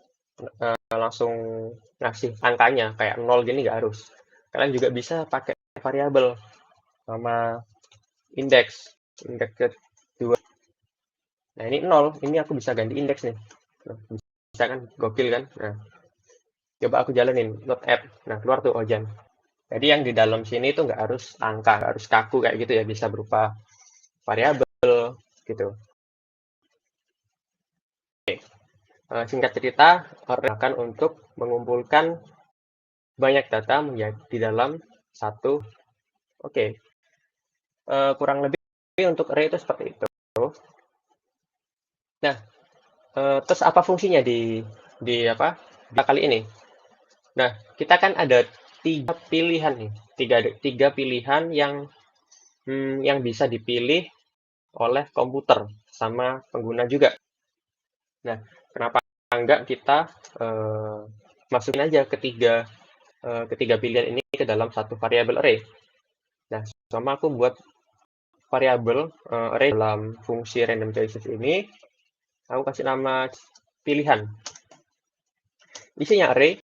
ngasih angkanya, kayak 0 gini nggak harus. Kalian juga bisa pakai variabel sama indeks ke-2. Nah, ini 0, ini aku bisa ganti indeks nih. Nah, bisa kan, gokil kan? Nah, coba aku jalanin, not add. Nah, keluar tuh Ojan. Jadi yang di dalam sini itu nggak harus angka, nggak harus kaku kayak gitu ya, bisa berupa variabel gitu. Oke. Singkat cerita, akan untuk mengumpulkan banyak data menjadi di dalam satu. Oke. Kurang lebih untuk array itu seperti itu. Nah, terus apa fungsinya di kali ini? Nah, kita kan ada tiga pilihan nih, tiga pilihan yang bisa dipilih oleh komputer sama pengguna juga. Nah, kenapa enggak kita masukin aja ketiga pilihan ini ke dalam satu variabel array. Nah, sama aku buat variabel array dalam fungsi random choices ini, aku kasih nama pilihan. Isinya array,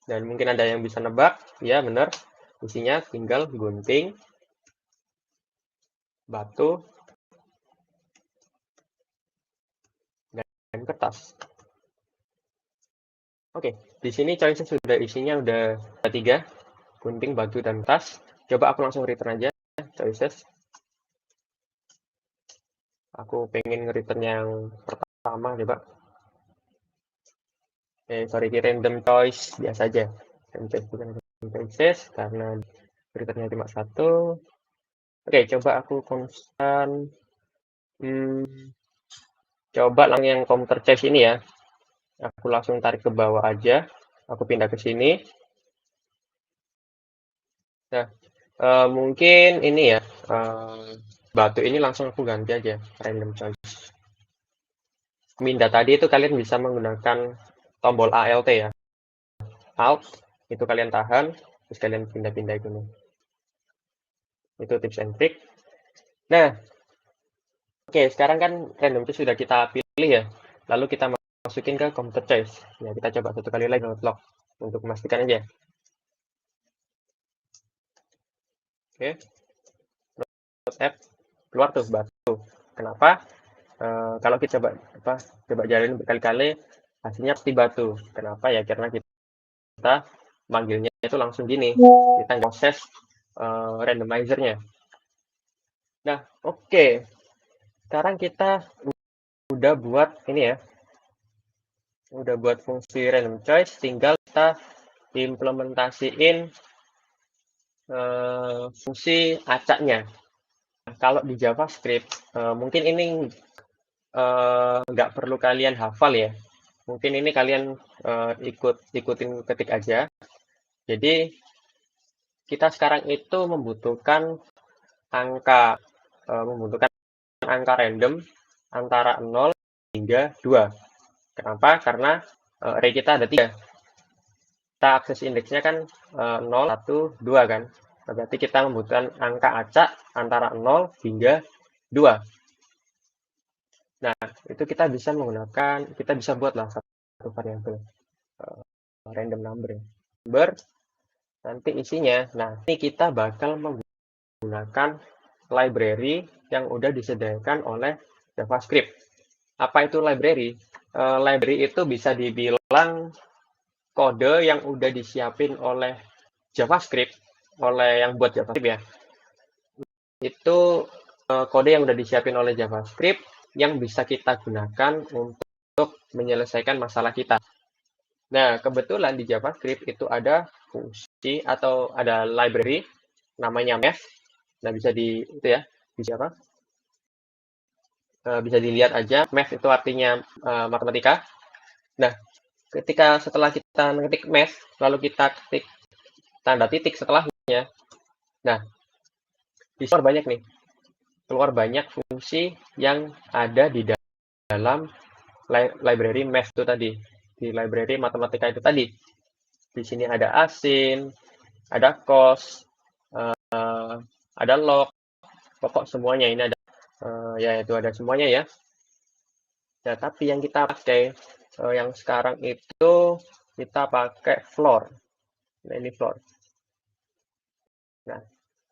dan mungkin ada yang bisa nebak, ya benar, isinya tinggal gunting, batu, dan kertas. Oke, di sini choices isinya udah 3, gunting, batu, dan kertas. Coba aku langsung return aja choices. Aku pengen return yang pertama, coba. Sorry, di random choice biasa aja. Random choice bukan random choices, karena returnnya cuma 1. Oke, coba aku konstan. Coba langsung yang computer choice ini ya. Aku langsung tarik ke bawah aja. Aku pindah ke sini. Nah, mungkin ini ya, batu ini langsung aku ganti aja, random choice. Pindah tadi itu kalian bisa menggunakan tombol ALT ya. Alt, itu kalian tahan, terus kalian pindah-pindah itu nih. Itu tips and trick. Nah, oke, sekarang kan random choice sudah kita pilih ya. Lalu kita masukin ke computer choice. Ya, kita coba satu kali lagi log untuk memastikan aja. Oke. App keluar tuh batu. Kenapa? Kalau kita coba jalanin berkali-kali, hasilnya pasti batu. Kenapa ya? Karena kita manggilnya itu langsung gini. Kita proses randomizer-nya. Nah, oke. Sekarang kita udah buat ini ya. Udah buat fungsi random choice, tinggal kita implementasiin fungsi acaknya. Kalau di JavaScript, mungkin ini nggak perlu kalian hafal ya. Mungkin ini kalian ikutin ketik aja. Jadi kita sekarang itu membutuhkan angka random antara 0 hingga 2. Kenapa? Karena array kita ada 3. Kita akses indeksnya kan 0, 1, 2 kan. Berarti kita membutuhkan angka acak antara 0 hingga 2. Nah, itu kita bisa buatlah satu variabel random number. Nanti isinya. Nah, ini kita bakal menggunakan library yang udah disediakan oleh JavaScript. Apa itu library? Library itu bisa dibilang kode yang udah disiapin oleh JavaScript, oleh yang buat JavaScript ya. Itu kode yang udah disiapin oleh JavaScript yang bisa kita gunakan untuk menyelesaikan masalah kita. Nah, kebetulan di JavaScript itu ada fungsi atau ada library namanya math. Nah, bisa dilihat aja. Math itu artinya matematika. Nah, setelah kita mengetik math, lalu kita ketik tanda titik setelahnya. Nah, keluar banyak fungsi yang ada di dalam library math itu tadi, di library matematika itu tadi. Di sini ada asin, ada cos, ada log, pokok semuanya ini ada, ya itu ada semuanya ya. Nah, tapi yang kita pakai yang sekarang itu kita pakai floor. Nah, ini floor. Nah,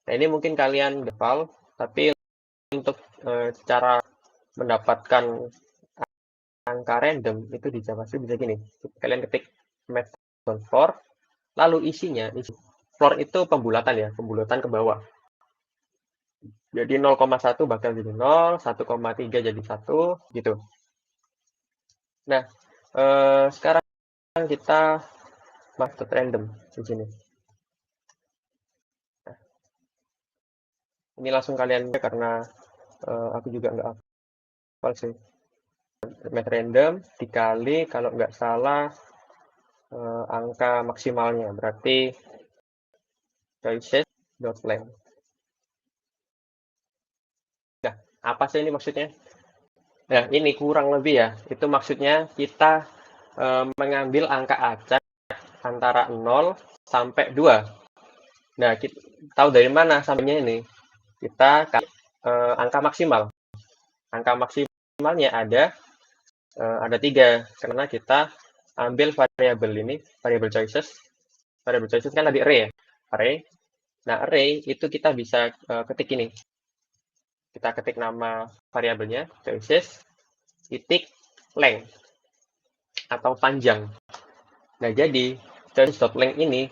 ini mungkin kalian hafal, tapi untuk cara mendapatkan angka random itu di JavaScript bisa gini. Kalian ketik math.floor, lalu isinya, floor itu pembulatan ya, pembulatan ke bawah. Jadi 0,1 bakal jadi 0, 1,3 jadi 1, gitu. Nah, sekarang kita masuk random di sini. Nah, ini langsung kalian karena aku juga nggak hafal sih. Math random dikali kalau nggak salah angka maksimalnya, berarti choices.length. Nah, apa sih ini maksudnya? Nah, ini kurang lebih ya, itu maksudnya kita mengambil angka acak antara 0 sampai 2. Nah, kita tahu dari mana sampainya ini? Kita angka maksimal. Angka maksimalnya ada 3, karena kita ambil variabel ini, variabel choices. Variabel choices kan tadi array ya, array. Nah, array itu kita bisa ketik ini. Kita ketik nama variabelnya choices titik length atau panjang. Nah, jadi choices.length ini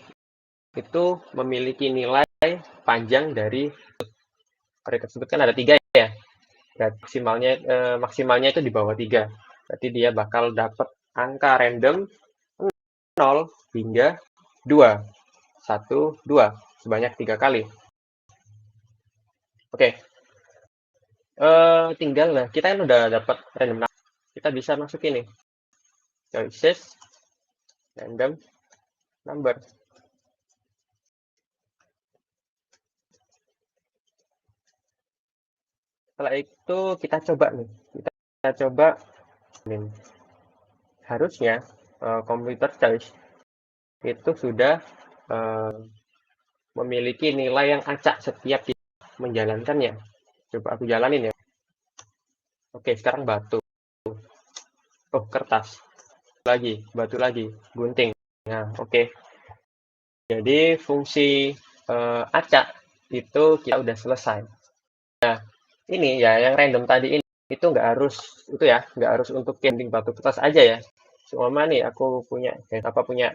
itu memiliki nilai panjang dari array tersebut, kan ada 3 ya. Berarti maksimalnya itu di bawah 3. Berarti dia bakal dapat angka random 0 hingga 2. 1, 2. Sebanyak 3 kali. Oke. Tinggal, nah, kita kan udah dapat random number. Kita bisa masuk ini. Choices random number. Setelah itu kita coba nih. Kita coba ini. Harusnya computer choice itu sudah memiliki nilai yang acak setiap kita menjalankannya. Coba aku jalanin ya. Oke, sekarang batu. Oh, kertas. Lagi, batu lagi, gunting. Nah, oke. Jadi fungsi acak itu kita udah selesai. Nah, ini ya yang random tadi ini itu nggak harus untuk gunting batu kertas aja ya. Cuma nih aku punya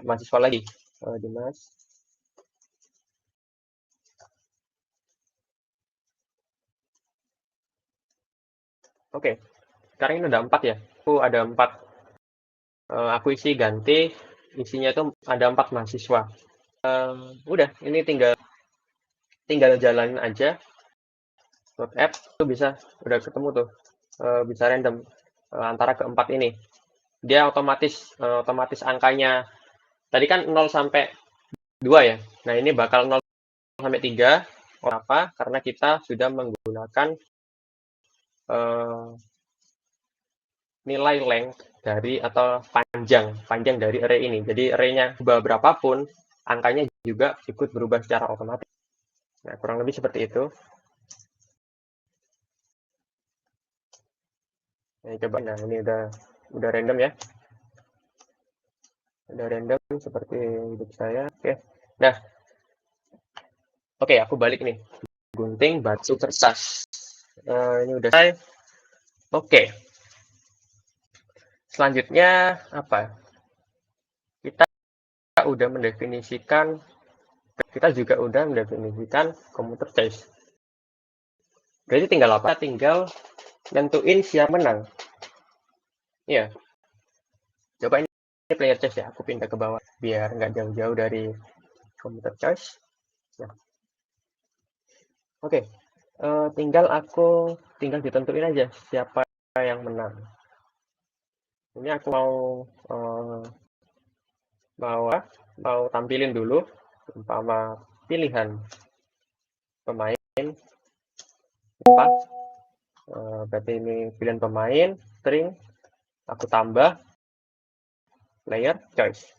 mahasiswa lagi, Dimas. Oke, sekarang ini udah 4 ya. Aku ada 4. Aku isi ganti, isinya itu ada 4 mahasiswa. Udah, ini tinggal jalanin aja. .app itu bisa, udah ketemu tuh, bisa random antara keempat ini. Dia otomatis angkanya, tadi kan 0 sampai 2 ya. Nah, ini bakal 0 sampai 3. Kenapa? Karena kita sudah menggunakan nilai length dari atau panjang dari array ini. Jadi array-nya berapapun, angkanya juga ikut berubah secara otomatis. Nah, kurang lebih seperti itu. Nah, coba, nah ini udah random ya. Udah random seperti hidup saya. Oke. Nah, oke, aku balik nih. Gunting, batu, kertas. Ini udah selesai. Oke. Selanjutnya apa? Kita juga udah mendefinisikan computer choice. Berarti tinggal apa? Tinggal nentuin siapa menang. Iya. Coba ini player choice ya. Aku pindah ke bawah biar nggak jauh-jauh dari computer choice. Nah. Oke. Tinggal ditentuin aja siapa yang menang. Ini aku mau tampilin dulu umpama pilihan pemain apa, berarti ini pilihan pemain, string, aku tambah player choice.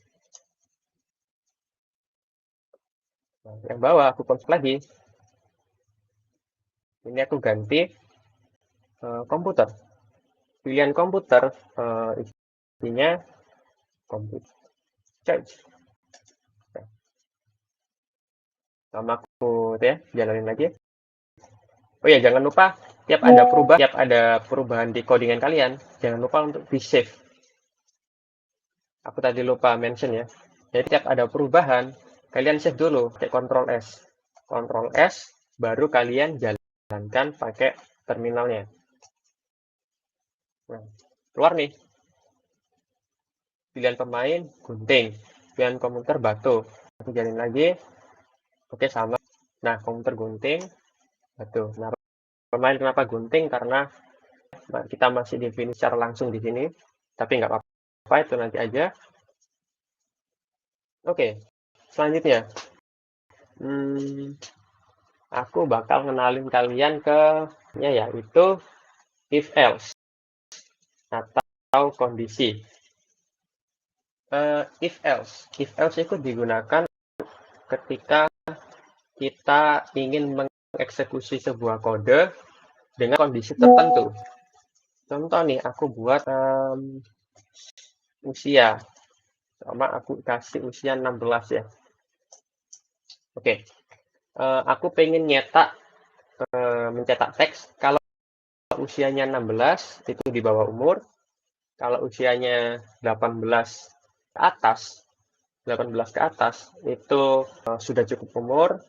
Nah, yang bawah aku konfig lagi, ini aku ganti komputer, pilihan komputer isinya computer choice. Sama aku ya jalanin lagi. Oh ya, jangan lupa tiap ada perubahan di codingan kalian, jangan lupa untuk di save. Aku tadi lupa mention ya. Jadi tiap ada perubahan, kalian save dulu pakai Ctrl S. Ctrl S baru kalian jalankan pakai terminalnya. Nah, keluar nih. Pilihan pemain gunting, pilihan komputer batu. Aku jalin lagi. Oke, sama. Nah, komputer gunting batu. Nah, pemain kenapa gunting? Karena kita masih definisi secara langsung di sini, tapi nggak apa-apa, itu nanti aja. Oke, selanjutnya, aku bakal ngenalin kalian ke yaitu if else atau kondisi. If else itu digunakan ketika kita ingin mengeksekusi sebuah kode dengan kondisi tertentu. Contoh nih, aku buat usia, sama aku kasih usia 16 ya. Oke, aku pengen mencetak teks kalau usianya 16 itu di bawah umur, kalau usianya 18 ke atas, itu sudah cukup umur,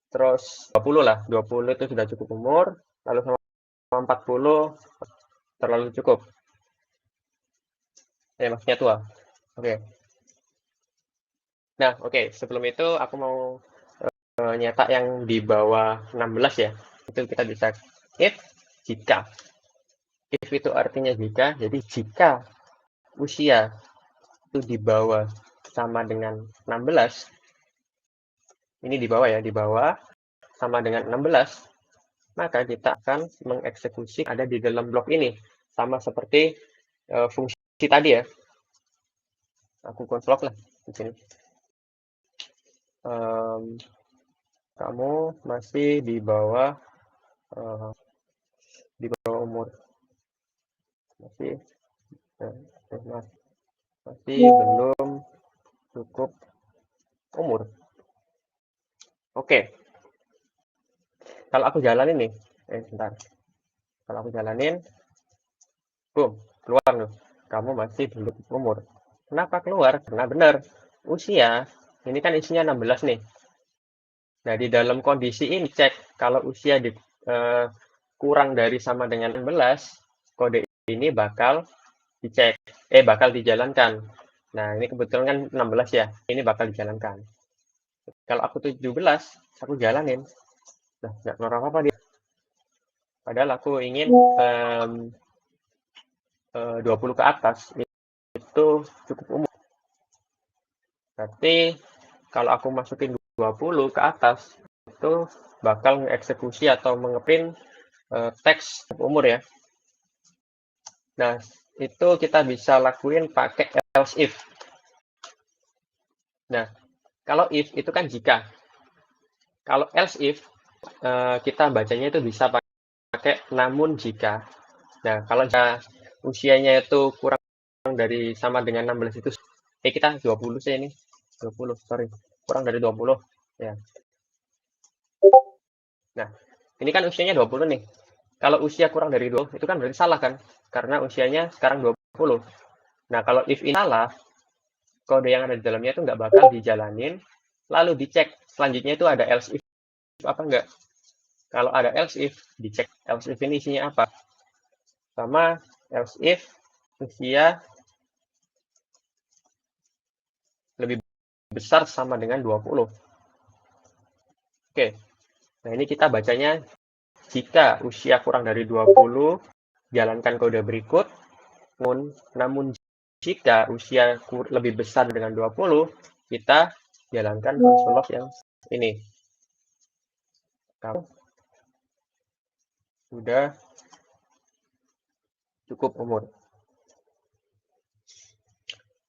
terus 20 lah, 20 itu sudah cukup umur, lalu sama 40 terlalu cukup. Maksudnya tua. Oke. Nah, oke, sebelum itu aku mau nyetak yang di bawah 16 ya. Itu kita bisa if jika. If itu artinya jika, jadi jika usia itu di bawah sama dengan 16, ini di bawah ya, di bawah sama dengan 16, maka kita akan mengeksekusi ada di dalam blok ini. Sama seperti fungsi tadi ya. Aku konslog lah di sini. Kamu masih di bawah umur. Masih belum cukup umur. Oke. Kalau aku jalanin nih, bentar. Kalau aku jalanin, boom, keluar loh. Kamu masih belum umur. Kenapa keluar? Karena benar, usia, ini kan isinya 16 nih. Nah, di dalam kondisi ini cek kalau usia kurang dari sama dengan 16, kode ini bakal dicek, bakal dijalankan. Nah, ini kebetulan kan 16 ya, ini bakal dijalankan. Kalau aku 17, aku jalanin. Nah, nggak keluar apa-apa dia. Padahal aku ingin 20 ke atas, itu cukup umur. Berarti kalau aku masukin 20 ke atas, itu bakal mengeksekusi atau mengeprint teks umur ya. Nah, itu kita bisa lakuin pakai else if. Nah, kalau if itu kan jika. Kalau else if, kita bacanya itu bisa pakai namun jika. Nah, kalau usianya itu kurang dari sama dengan 16 itu, kita 20 sih ini. 20, sorry. Kurang dari 20. Ya. Nah, ini kan usianya 20 nih. Kalau usia kurang dari 20, itu kan berarti salah kan? Karena usianya sekarang 20. Nah, kalau if ini salah, kode yang ada di dalamnya itu nggak bakal dijalanin, lalu dicek selanjutnya itu ada else if apa enggak. Kalau ada else if, dicek else if ini isinya apa. Sama else if usia lebih besar sama dengan 20. Oke, nah ini kita bacanya jika usia kurang dari 20, jalankan kode berikut, namun jika usia lebih besar dengan 20, kita jalankan konsolog yang ini. Kamu sudah cukup umur.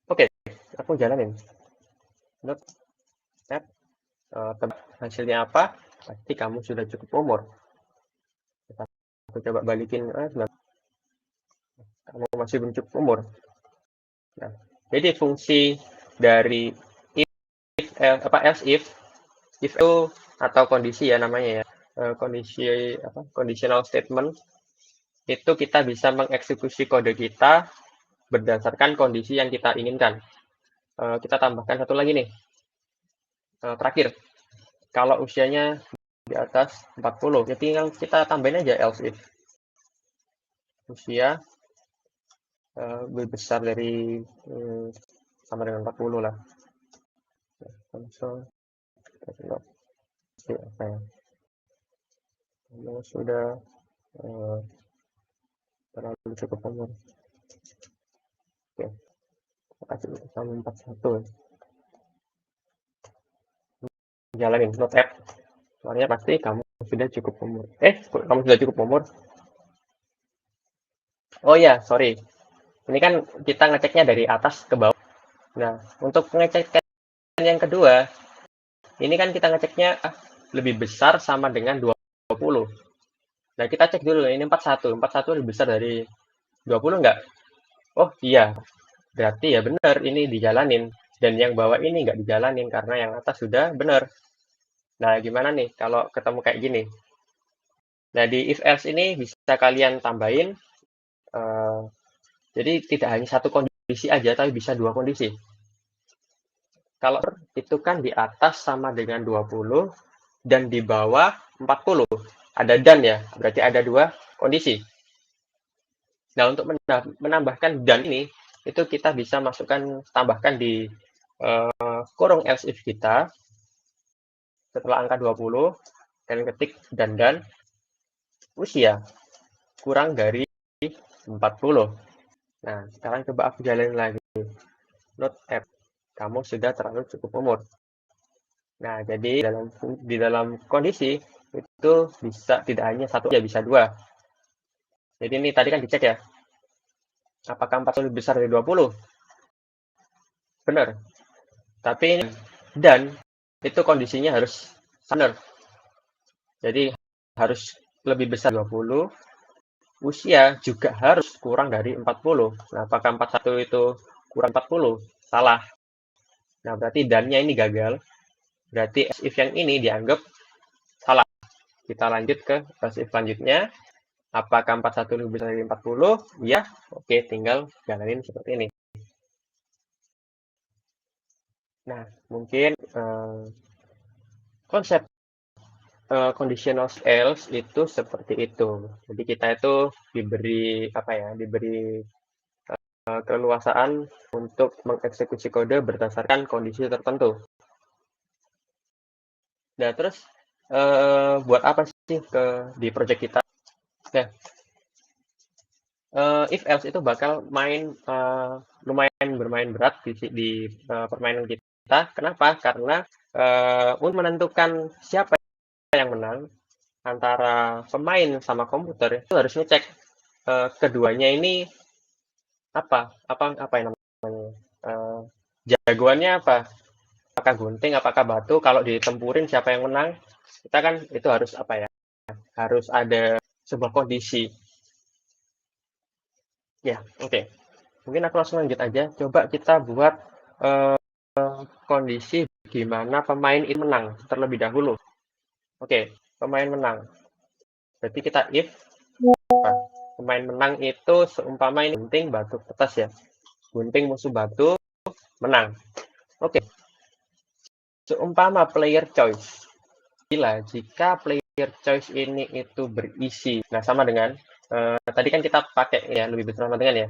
Oke, aku jalanin. Note, tab, hasilnya apa? Pasti kamu sudah cukup umur. Aku coba balikin, kamu masih belum cukup umur. Nah, jadi fungsi dari else if itu atau kondisi ya namanya ya, conditional statement, itu kita bisa mengeksekusi kode kita berdasarkan kondisi yang kita inginkan. Kita tambahkan satu lagi nih, terakhir, kalau usianya di atas 40, ya tinggal kita tambahin aja else if usia lebih besar dari sama dengan 40 lah. Console apa ya? Kamu sudah terlalu cukup umur. Oke, kasih sama 41. jalanin note app. Soalnya pasti kamu sudah cukup umur. Kamu sudah cukup umur. Oh ya, sorry. Ini kan kita ngeceknya dari atas ke bawah. Nah, untuk pengecekan yang kedua, ini kan kita ngeceknya lebih besar sama dengan 20. Nah, kita cek dulu, ini 41. 41 lebih besar dari 20 nggak? Oh iya, berarti ya benar, ini dijalanin. Dan yang bawah ini nggak dijalanin, karena yang atas sudah benar. Nah, gimana nih kalau ketemu kayak gini? Nah, di if else ini bisa kalian tambahin, jadi tidak hanya satu kondisi aja, tapi bisa dua kondisi. Kalau itu kan di atas sama dengan 20, dan di bawah 40. Ada dan ya, berarti ada dua kondisi. Nah, untuk menambahkan dan ini, itu kita bisa tambahkan di kurung else if kita, setelah angka 20, kalian ketik dan usia kurang dari 40. Nah, sekarang coba aku jalanin lagi. Note app, kamu sudah terlalu cukup umur. Nah, jadi di dalam kondisi itu bisa tidak hanya satu, ya bisa dua. Jadi ini tadi kan dicek ya, apakah 40 lebih besar dari 20? Benar. Tapi dan itu kondisinya harus benar. Jadi harus lebih besar 20, usia juga harus kurang dari 40. Nah, apakah 41 itu kurang 40? Salah. Nah, berarti dannya ini gagal. Berarti as if yang ini dianggap salah. Kita lanjut ke as if selanjutnya. Apakah 41 lebih besar dari 40? Ya, oke, tinggal jalanin seperti ini. Nah, mungkin konsep conditional else itu seperti itu. Jadi kita itu diberi keleluasaan untuk mengeksekusi kode berdasarkan kondisi tertentu. Nah, terus buat apa sih di project kita? Nah, if else itu bakal lumayan bermain berat di permainan kita. Kenapa? Karena untuk menentukan siapa yang menang antara pemain sama komputer, itu harus ngecek keduanya ini apa yang namanya, jagoannya apa, apakah gunting, apakah batu. Kalau ditempurin siapa yang menang, kita kan itu harus harus ada sebuah kondisi ya. Oke. Mungkin aku langsung lanjut aja, coba kita buat kondisi gimana pemain ini menang terlebih dahulu. Oke, pemain menang, berarti kita if pemain menang itu seumpama ini gunting batu kertas ya, gunting musuh batu menang. Oke, seumpama player choice, jika player choice ini itu berisi, nah sama dengan tadi kan kita pakai ya lebih besar sama dengan ya.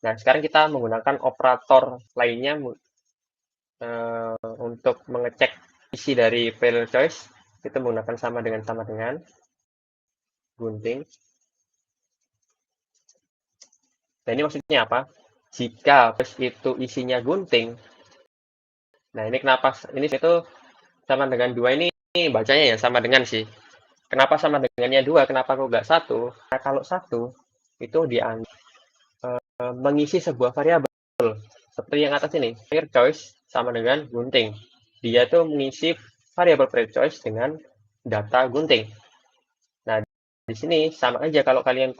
Nah, sekarang kita menggunakan operator lainnya untuk mengecek isi dari player choice. Kita menggunakan sama dengan gunting. Nah, ini maksudnya apa? Jika itu isinya gunting, nah ini kenapa ini itu sama dengan 2 ini bacanya ya sama dengan sih. Kenapa sama dengannya 2? Kenapa kok nggak 1? Nah, kalau 1 itu dianggap mengisi sebuah variabel. Seperti yang atas ini, player choice sama dengan gunting. Dia tuh mengisi variabel player choice dengan data gunting. Nah, di sini sama aja kalau kalian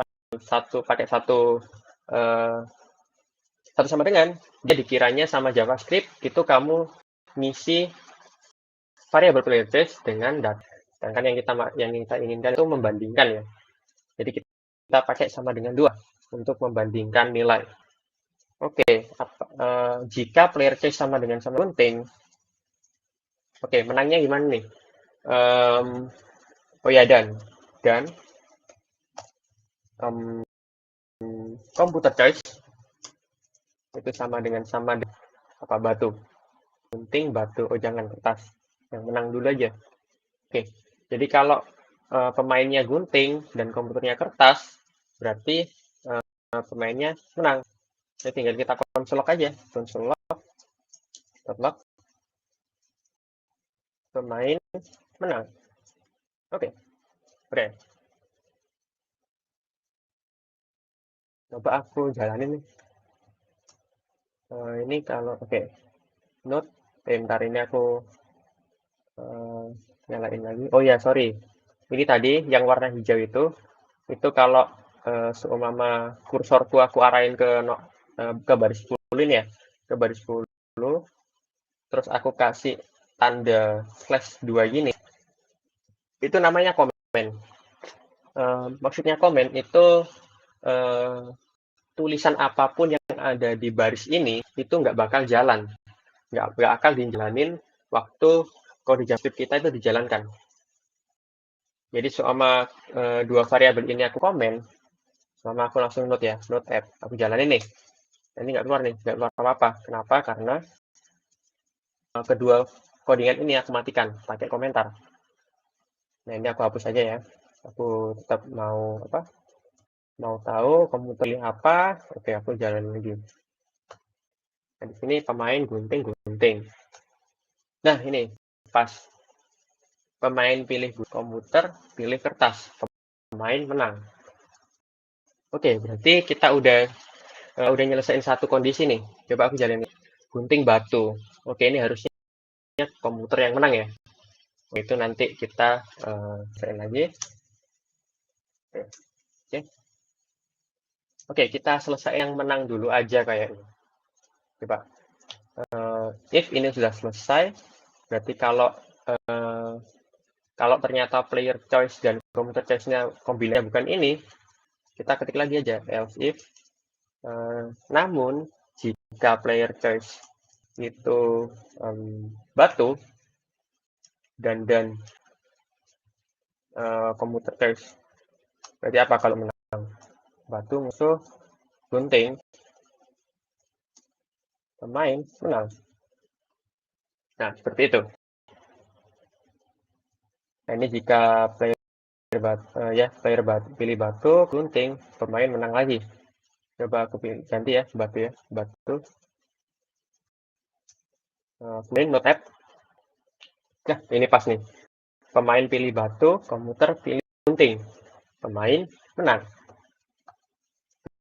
pakai satu sama dengan, dia dikiranya sama JavaScript, itu kamu ngisi variabel player choice dengan data. Sedangkan yang kita inginkan itu membandingkan ya. Jadi kita pakai sama dengan 2 untuk membandingkan nilai. Oke, jika player choice sama gunting, oke, menangnya gimana nih? Oh ya, dan computer choice itu sama dengan batu, gunting, batu, oh jangan kertas, yang menang dulu aja. Oke, jadi kalau pemainnya gunting dan komputernya kertas, berarti pemainnya menang. Jadi tinggal kita console log aja, console log, pemain menang. Oke, oke. Coba aku jalanin nih. Ini kalau oke, note. Bentar ini aku nyalain lagi. Oh ya, sorry. Ini tadi yang warna hijau itu kalau seumpama kursorku aku arahin ke baris 10 ini ya, ke baris 10, terus aku kasih tanda slash 2 gini, itu namanya komen. Maksudnya komen itu tulisan apapun yang ada di baris ini itu nggak bakal jalan, nggak akan dijalanin waktu kode JavaScript kita itu dijalankan. Jadi selama dua variabel ini aku komen, selama aku langsung note ya, note app, aku jalanin nih. Ini nggak keluar nih, nggak keluar apa-apa. Kenapa? Karena kedua codingan ini aku matikan pakai komentar. Nah ini aku hapus aja ya. Aku tetap mau apa? Mau tahu kamu pilih apa? Oke, aku jalanin lagi. Nah, di sini pemain gunting. Nah ini pas pemain pilih komputer, pilih kertas, pemain menang. Oke, berarti kita udah nyelesain satu kondisi nih. Coba aku jalanin. Gunting batu. Oke, ini harusnya komputer yang menang ya. Itu nanti kita selesaiin lagi. Oke, kita selesai yang menang dulu aja kayaknya. Coba. If ini sudah selesai, berarti kalau ternyata player choice dan computer choice-nya kombinasinya bukan ini, kita ketik lagi aja else if. Namun jika player choice itu batu dan computer choice, berarti apa kalau menang? Batu musuh gunting, pemain menang. Nah, seperti itu. Nah, ini jika player pilih batu, gunting, pemain menang lagi. Coba aku pilih ganti ya, batu. Kemudian note app. Nah, ini pas nih. Pemain pilih batu, komputer pilih gunting. Pemain menang.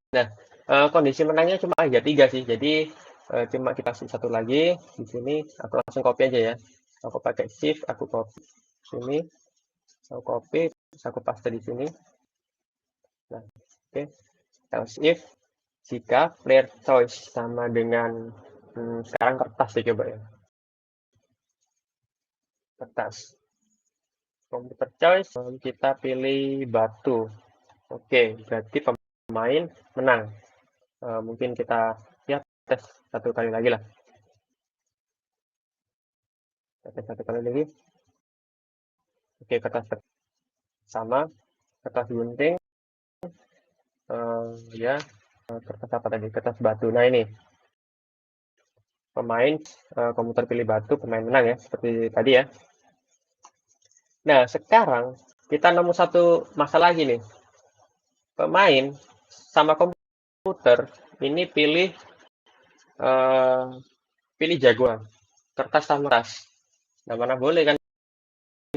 Nah, kondisi menangnya cuma ada 3 sih. Jadi cuma kita kasih satu lagi di sini. Aku langsung copy aja ya. Aku pakai shift, aku copy sini. Aku copy, terus aku paste di sini. Nah, oke. Else if jika player choice sama dengan sekarang kertas ya, coba ya. Kertas. Computer choice, kita pilih batu. Oke, berarti pemain menang. Mungkin kita ya tes satu kali lagi lah. Tes satu kali lagi. Oke, kertas sama, kertas gunting. Ya, kertas apa tadi? Kertas batu. Nah ini pemain komputer pilih batu, pemain menang ya, seperti tadi ya. Nah sekarang kita nemu satu masalah lagi nih. Pemain sama komputer ini pilih jagoan, kertas sama kertas. Nah mana boleh kan?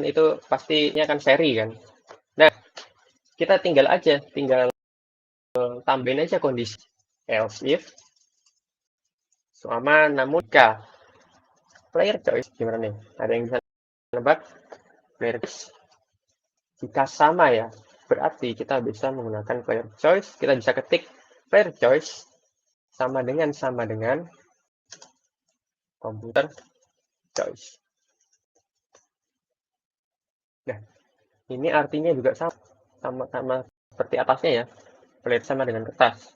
Itu pastinya kan seri kan. Nah kita tinggal tambahin aja kondisi else if selama namun jika player choice gimana nih? Ada yang bisa nebak? Player choice jika sama ya, berarti kita bisa menggunakan player choice. Kita bisa ketik player choice sama dengan computer choice. Nah, ini artinya juga sama seperti atasnya ya, player sama dengan kertas.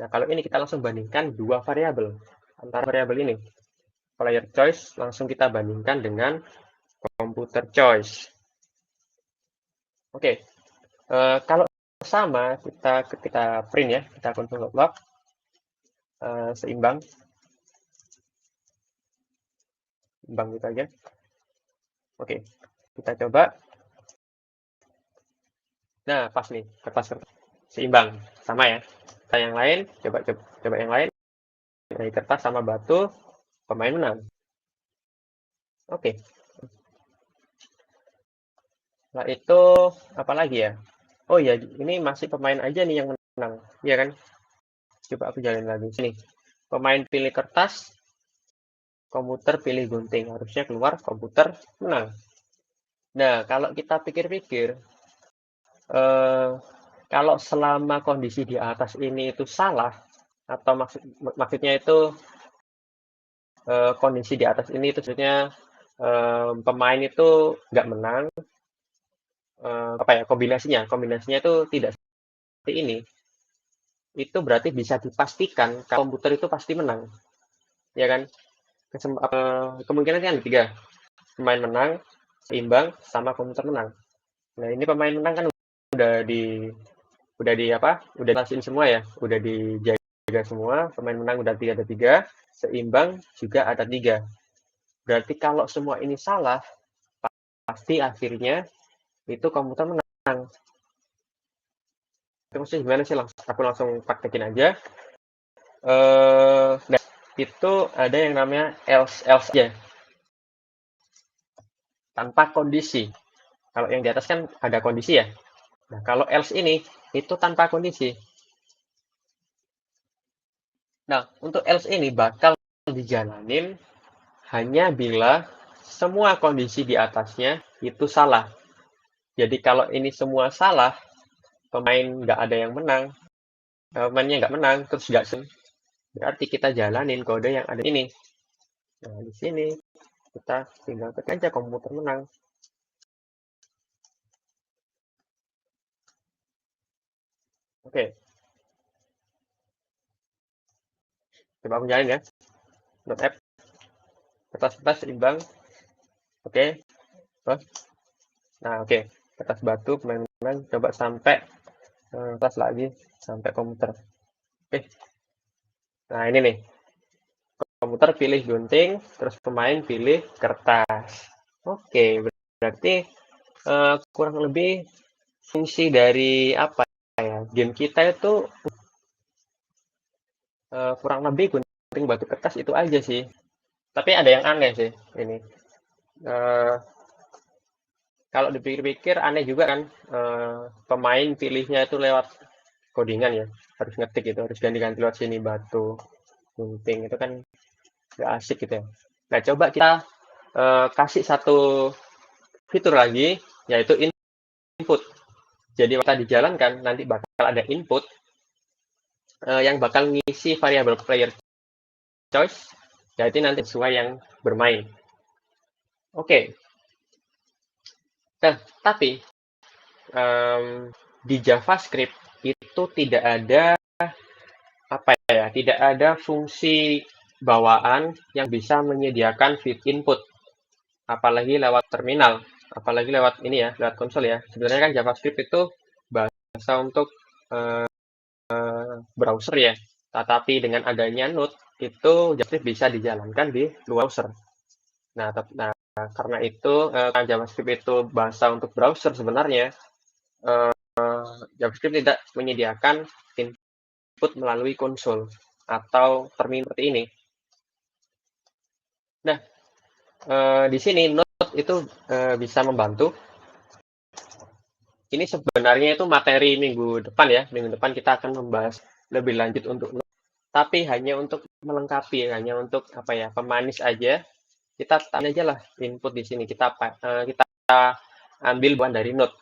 Nah, kalau ini kita langsung bandingkan dua variabel antara variabel ini. Player choice langsung kita bandingkan dengan computer choice. Oke, kalau sama kita print ya, kita console.log seimbang gitu aja. Oke, kita coba. Nah, pas nih, kertas seimbang, sama ya. Kita yang lain, coba yang lain. Dari kertas sama batu, pemain menang. Oke, Nah, itu apa lagi ya? Oh ya, ini masih pemain aja nih yang menang, iya kan? Coba aku jalin lagi sini. Pemain pilih kertas, komputer pilih gunting. Harusnya keluar komputer menang. Nah, kalau kita pikir-pikir, eh, kalau selama kondisi di atas ini itu salah, atau maksudnya itu kondisi di atas ini itu maksudnya pemain itu nggak menang, apa ya, kombinasinya itu tidak seperti ini, itu berarti bisa dipastikan kalau komputer itu pasti menang, ya kan? Kemungkinannya ada tiga, pemain menang, seimbang, sama komputer menang. Nah, ini pemain menang kan udah jelasin semua ya, udah dijaga semua, pemain menang udah ada tiga, seimbang juga ada tiga. Berarti kalau semua ini salah, pasti akhirnya itu komputer menang. Itu maksudnya gimana sih? Aku langsung praktekin aja. Nah, itu ada yang namanya else aja, tanpa kondisi. Kalau yang di atas kan ada kondisi ya. Nah, kalau else ini itu tanpa kondisi. Nah, untuk else ini bakal dijalanin hanya bila semua kondisi di atasnya itu salah. Jadi kalau ini semua salah, pemain nggak ada yang menang, pemainnya nggak menang, terus nggak berarti kita jalanin kode yang ada ini. Nah, di sini kita tinggal ketik aja komputer menang. Oke, coba aku jalin ya. Not app, kertas seimbang. Oke, nah oke, kertas batu pemain menang. Coba sampai kertas lagi sampai komputer. Oke, nah ini nih, komputer pilih gunting, terus pemain pilih kertas. Oke, berarti kurang lebih fungsi dari apa ya, game kita itu kurang lebih gunting batu kertas itu aja sih. Tapi ada yang aneh sih ini. Uh, Kalau dipikir-pikir aneh juga kan, pemain pilihnya itu lewat codingan ya, harus ngetik itu, harus ganti-ganti lewat sini batu, gunting, itu kan nggak asik gitu ya. Nah, coba kita kasih satu fitur lagi, yaitu input. Jadi kita dijalankan, nanti bakal ada input yang bakal ngisi variabel player choice, jadi nanti sesuai yang bermain. Oke. Nah, tapi di JavaScript itu tidak ada tidak ada fungsi bawaan yang bisa menyediakan feed input, apalagi lewat terminal, apalagi lewat ini ya, lewat konsol ya. Sebenarnya kan JavaScript itu bahasa untuk browser ya, tetapi dengan adanya Node itu JavaScript bisa dijalankan di luar browser. Nah, karena itu JavaScript itu bahasa untuk browser sebenarnya, JavaScript tidak menyediakan input melalui konsol atau terminal seperti ini. Nah, di sini Node itu bisa membantu. Ini sebenarnya itu materi minggu depan ya. Minggu depan kita akan membahas lebih lanjut untuk Node. Tapi hanya untuk melengkapi, hanya untuk apa ya, pemanis aja. Kita tanya aja lah input di sini. Kita ambil bahan dari Node.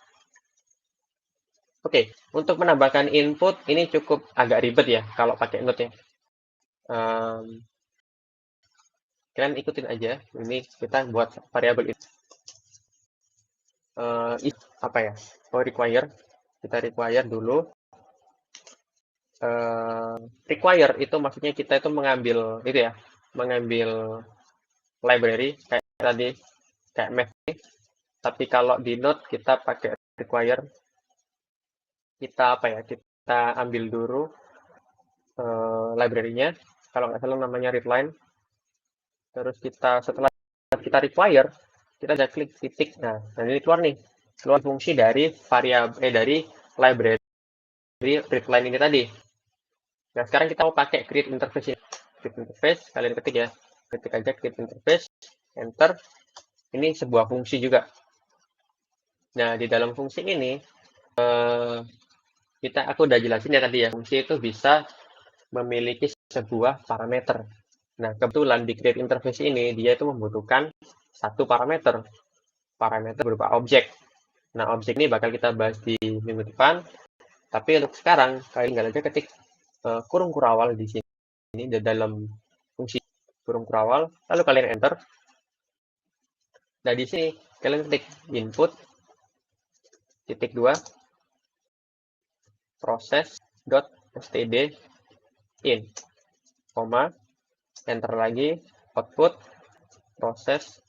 Oke, untuk menambahkan input ini cukup agak ribet ya kalau pakai Node ya. Kalian ikutin aja. Ini kita buat variabel itu. Apa ya? Oh, require. Kita require dulu. Require itu maksudnya kita itu mengambil itu ya, mengambil library kayak tadi, kayak math ini. Tapi kalau di Node kita pakai require, kita ambil dulu library-nya, kalau nggak salah namanya readline. Terus setelah kita require, kita ada klik titik. Nah, ini keluar fungsi dari variabel dari library readline ini tadi. Nah, sekarang kita mau pakai create interface ini. Create interface, kalian ketik ya. Ketik aja create interface, enter. Ini sebuah fungsi juga. Nah, di dalam fungsi ini, aku udah jelasin ya tadi ya, fungsi itu bisa memiliki sebuah parameter. Nah, kebetulan di create interface ini, dia itu membutuhkan satu parameter. Parameter berupa objek. Nah, objek ini bakal kita bahas di minggu depan. Tapi untuk sekarang, kalian tinggal aja ketik kurung kurawal di sini, di dalam fungsi kurung kurawal, lalu kalian enter. Nah, di sini kalian ketik input titik 2 proses.std in, koma, enter lagi, output proses.std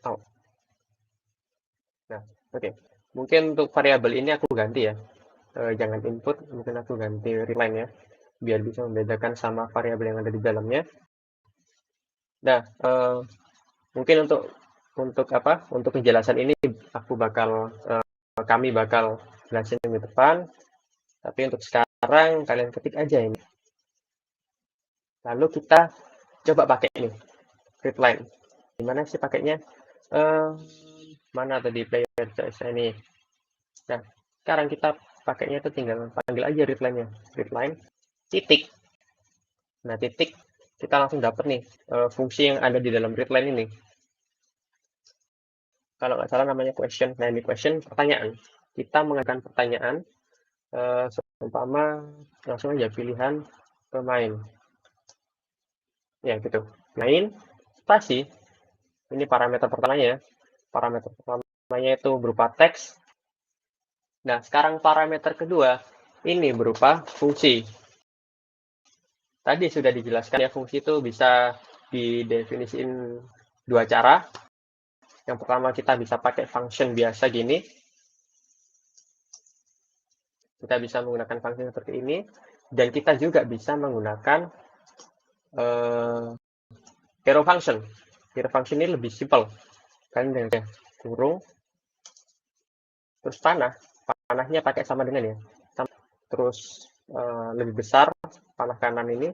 out. Nah, oke. Mungkin untuk variabel ini aku ganti ya. Jangan input, mungkin aku ganti readline ya, biar bisa membedakan sama variabel yang ada di dalamnya. Nah, mungkin untuk penjelasan ini kami bakal jelasin minggu depan. Tapi untuk sekarang kalian ketik aja ini. Lalu kita coba pakai ini, readline. Gimana sih pakainya? Mana tadi player choice ini? Nah, sekarang kita pakainya itu tinggal panggil aja readline-nya. Readline titik. Nah, titik kita langsung dapat nih fungsi yang ada di dalam readline ini. Kalau nggak salah namanya question. Nah, ini question, pertanyaan. Kita mengajukan pertanyaan, seumpama langsung aja pilihan pemain. Ya, gitu. Main, spasi. Ini parameter pertamanya. Parameter pertamanya itu berupa teks. Nah, sekarang parameter kedua, ini berupa fungsi. Tadi sudah dijelaskan ya, fungsi itu bisa didefinisiin dua cara. Yang pertama kita bisa pakai function biasa gini. Kita bisa menggunakan function seperti ini. Dan kita juga bisa menggunakan hero function. Hero function ini lebih simple. Kalian dengan kurung, terus panahnya pakai sama dengan ya. Terus lebih besar panah kanan ini,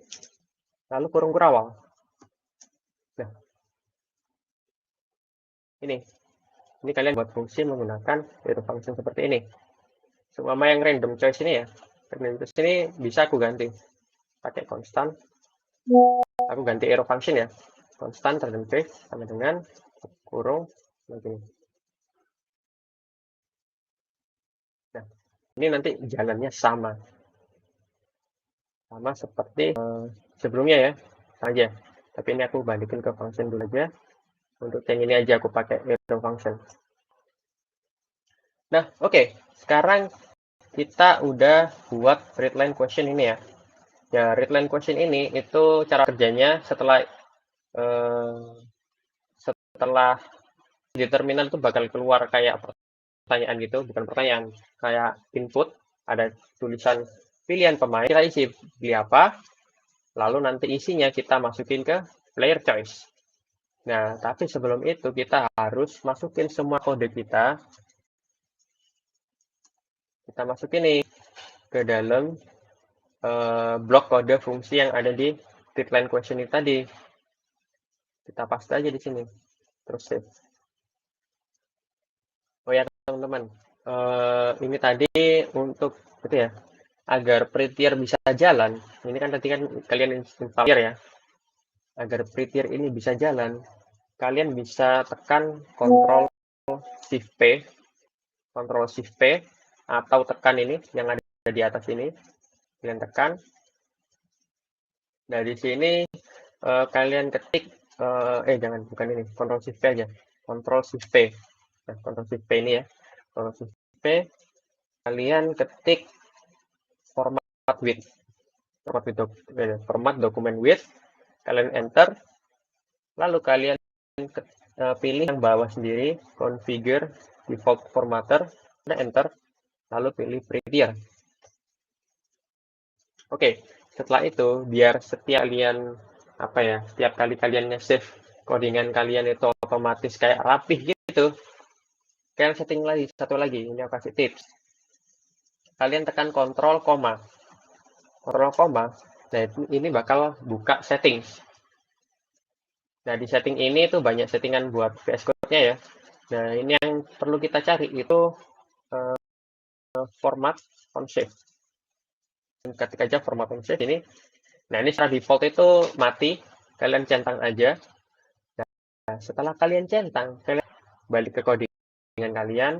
lalu kurung kurawal. Nah, ini kalian buat fungsi menggunakan hero function seperti ini. Seumpama yang random choice ini ya, random choice ini bisa aku ganti pakai konstan. Aku ganti hero function ya, konstan random choice sama dengan kurung begini. Nah, ini nanti jalannya sama seperti sebelumnya ya, aja. Tapi ini aku balikin ke function dulu aja. Untuk yang ini aja aku pakai hero function. Nah, oke. Sekarang kita udah buat readline question ini ya. Ya, readline question ini itu cara kerjanya setelah di terminal itu bakal keluar kayak pertanyaan gitu, bukan pertanyaan, kayak input, ada tulisan pilihan pemain, kita isi pilih apa, lalu nanti isinya kita masukin ke player choice. Nah, tapi sebelum itu kita harus masukin semua kode kita masukin nih ke dalam blok kode fungsi yang ada di readline question ini tadi. Kita paste aja di sini, terus save. Oh ya teman-teman, ini tadi untuk gitu ya, agar prettier bisa jalan. Ini kan tadi kan kalian install ya. Agar prettier ini bisa jalan, kalian bisa tekan Ctrl Shift P, Ctrl Shift P, atau tekan ini yang ada di atas ini. Kalian tekan. Nah, di sini kalian ketik bukan ini, Ctrl Shift P aja. Ctrl Shift P. Nah, Ctrl Shift P ini ya. Ctrl Shift P, kalian ketik format width. Format dokumen width. Kalian enter. Lalu kalian pilih yang bawah sendiri, configure default formatter, dan enter. Lalu pilih prettier. Oke, setelah itu biar setiap kali kalian nge-save codingan kalian itu otomatis kayak rapih gitu, kalian setting lagi satu lagi, ini aku kasih tips. Kalian tekan Ctrl koma. Nah ini bakal buka settings. Nah, di setting ini tuh banyak settingan buat VS Code-nya ya. Nah, ini yang perlu kita cari itu format on-save. Ketik aja format on-save ini. Nah, ini secara default itu mati. Kalian centang aja. Nah, setelah kalian centang, kalian balik ke codingan kalian.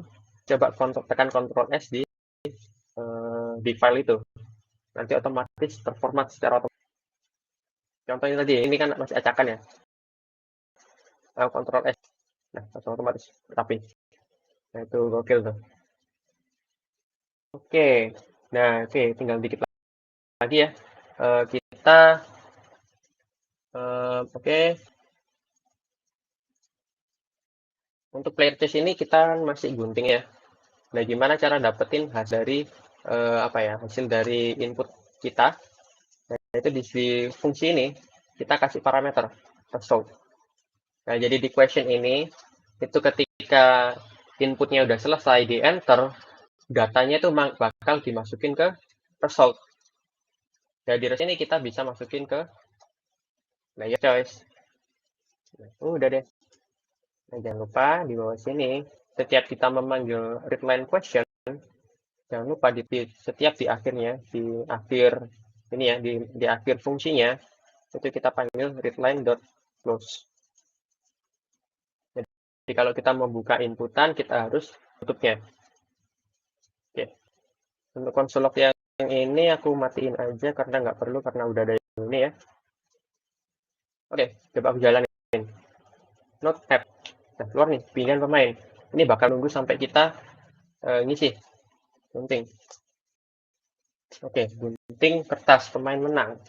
Coba tekan Ctrl S di file itu. Nanti otomatis terformat secara otomatis. Contohnya tadi, ini kan masih acakan ya. Ctrl S. Nah, otomatis rapi. Nah, itu gokil tuh. Oke. Nah, tinggal dikit lagi ya. Kita oke. Untuk player test ini kita masih gunting ya. Nah, gimana cara dapetin hasil dari hasil dari input kita? Nah, itu di fungsi ini kita kasih parameter result. Nah, jadi di question ini itu ketika inputnya udah selesai di enter, datanya itu bakal dimasukin ke result. Nah, di result ini kita bisa masukin ke layer choice. Nah, udah deh. Nah, jangan lupa di bawah sini, setiap kita memanggil readline question, jangan lupa setiap di akhirnya, di akhir ini ya, di akhir fungsinya, itu kita panggil readline.close. Jadi kalau kita membuka inputan, kita harus tutupnya. Oke. Untuk konsol log yang ini aku matiin aja karena nggak perlu, karena udah ada ini ya. Oke, coba aku jalanin. Not app. Nah, keluar nih, pilihan pemain. Ini bakal nunggu sampai kita ngisi. Gunting. Oke, gunting kertas pemain menang.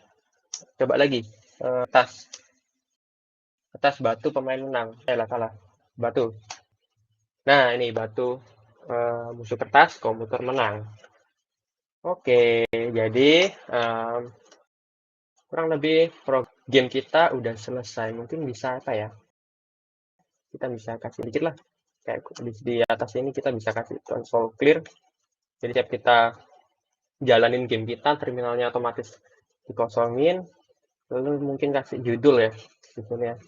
Coba lagi. Kertas batu pemain menang. Salah. Batu. Nah, ini batu musuh kertas, komputer menang. Oke, jadi kurang lebih game kita udah selesai. Mungkin bisa apa ya? Kita bisa kasih dikit lah. Kayak di atas ini kita bisa kasih console clear. Jadi setiap kita jalanin game kita, terminalnya otomatis dikosongin. Lalu mungkin kasih judul ya, judulnya.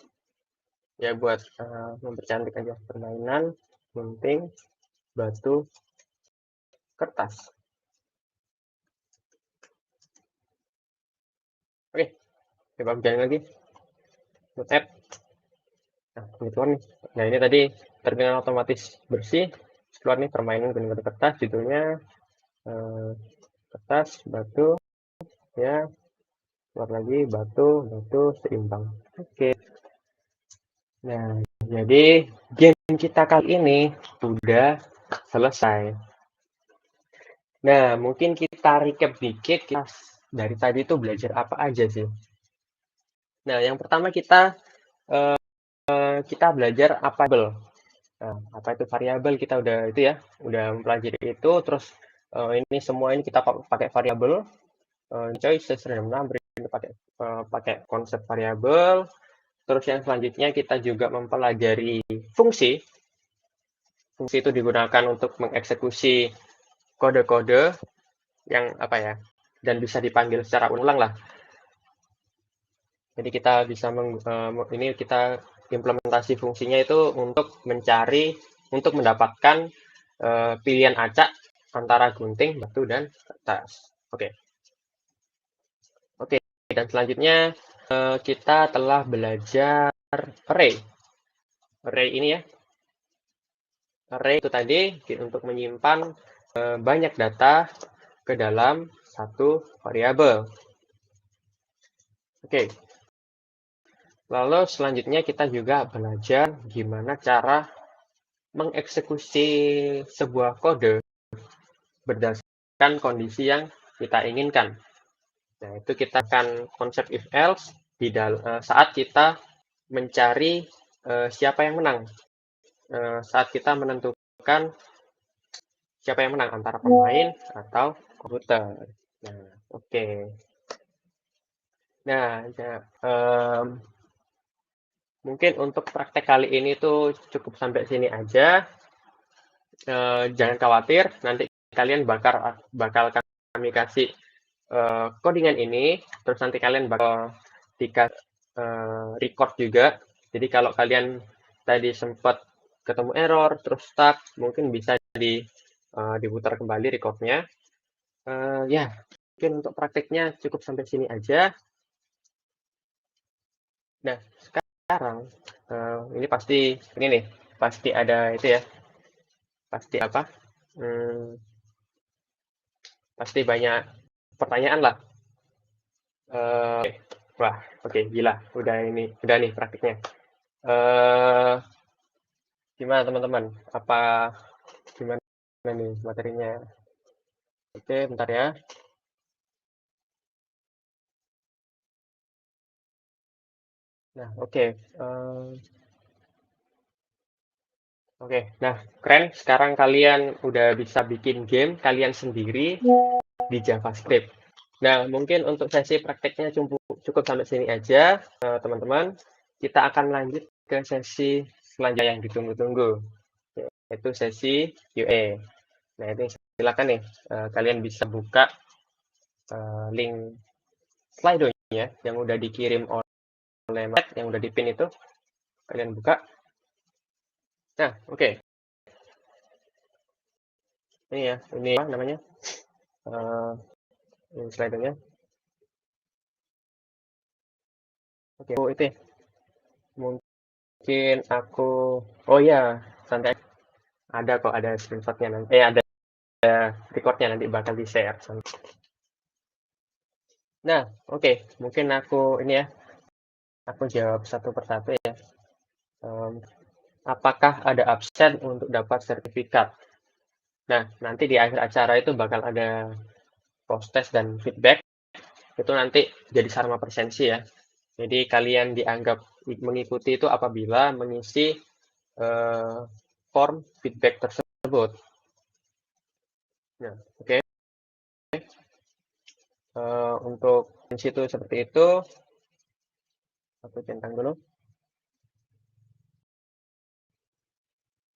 Ya buat mempercantik aja permainan, gunting, batu, kertas. Oke, coba jalan lagi. Load app. Nah, ini keluar nih. Nah, ini tadi terminal otomatis bersih. Keluar nih permainan gunting batu kertas, judulnya kertas, batu, ya. Keluar lagi, batu, seimbang. Oke. Nah, jadi game kita kali ini udah selesai. Nah, mungkin kita recap dikit dari tadi itu belajar apa aja sih. Nah, yang pertama kita belajar apa variabel. Nah, apa itu variabel, kita udah mempelajari itu. Terus ini semua ini kita pakai variabel. Choices random number ini pakai konsep variabel. Terus yang selanjutnya kita juga mempelajari fungsi. Fungsi itu digunakan untuk mengeksekusi kode-kode yang dan bisa dipanggil secara ulang lah. Jadi kita bisa ini kita implementasi fungsinya itu untuk mendapatkan pilihan acak antara gunting, batu, dan kertas. Oke, dan selanjutnya kita telah belajar array. Array ini ya. Array itu tadi untuk menyimpan banyak data ke dalam satu variabel. Oke. Lalu selanjutnya kita juga belajar gimana cara mengeksekusi sebuah kode berdasarkan kondisi yang kita inginkan. Nah, itu kita akan konsep if else saat kita mencari siapa yang menang. Saat kita menentukan siapa yang menang antara pemain atau komputer. Nah, oke. Nah, mungkin untuk praktek kali ini tuh cukup sampai sini aja. Jangan khawatir, nanti kalian bakal kami kasih codingan ini, terus nanti kalian bakal record juga Jadi kalau kalian tadi sempat ketemu error, terus stuck, mungkin bisa diputar kembali recordnya. Ya, mungkin untuk prakteknya cukup sampai sini aja. Nah, sekarang ini pasti ada itu ya, pasti apa? Pasti banyak pertanyaan lah. Wah, oke, gila, udah nih praktiknya. Gimana teman-teman? Gimana nih materinya? Oke, bentar ya. Nah, oke. Oke, nah keren. Sekarang kalian udah bisa bikin game kalian sendiri di JavaScript. Nah, mungkin untuk sesi prakteknya cukup sampai sini aja, teman-teman. Kita akan lanjut ke sesi selanjutnya yang ditunggu-tunggu, yaitu sesi QA. Nah, itu silakan nih, kalian bisa buka link Slido-nya yang udah dikirim oleh Matt, yang udah dipin itu. Kalian buka. Nah, oke. Ini ya, ini apa namanya? Ini Slido-nya. Oke, itu ya. Mungkin oh ya, santai. Ada kok, ada screenshot-nya nanti. Ada record-nya nanti bakal di-share. Nah, oke. Mungkin ini ya, aku jawab satu persatu ya. Apakah ada absen untuk dapat sertifikat? Nah, nanti di akhir acara itu bakal ada post-test dan feedback. Itu nanti jadi sama persensi ya. Jadi kalian dianggap mengikuti itu apabila mengisi form feedback tersebut. Nah, oke. Untuk situ seperti itu. Aku centang dulu.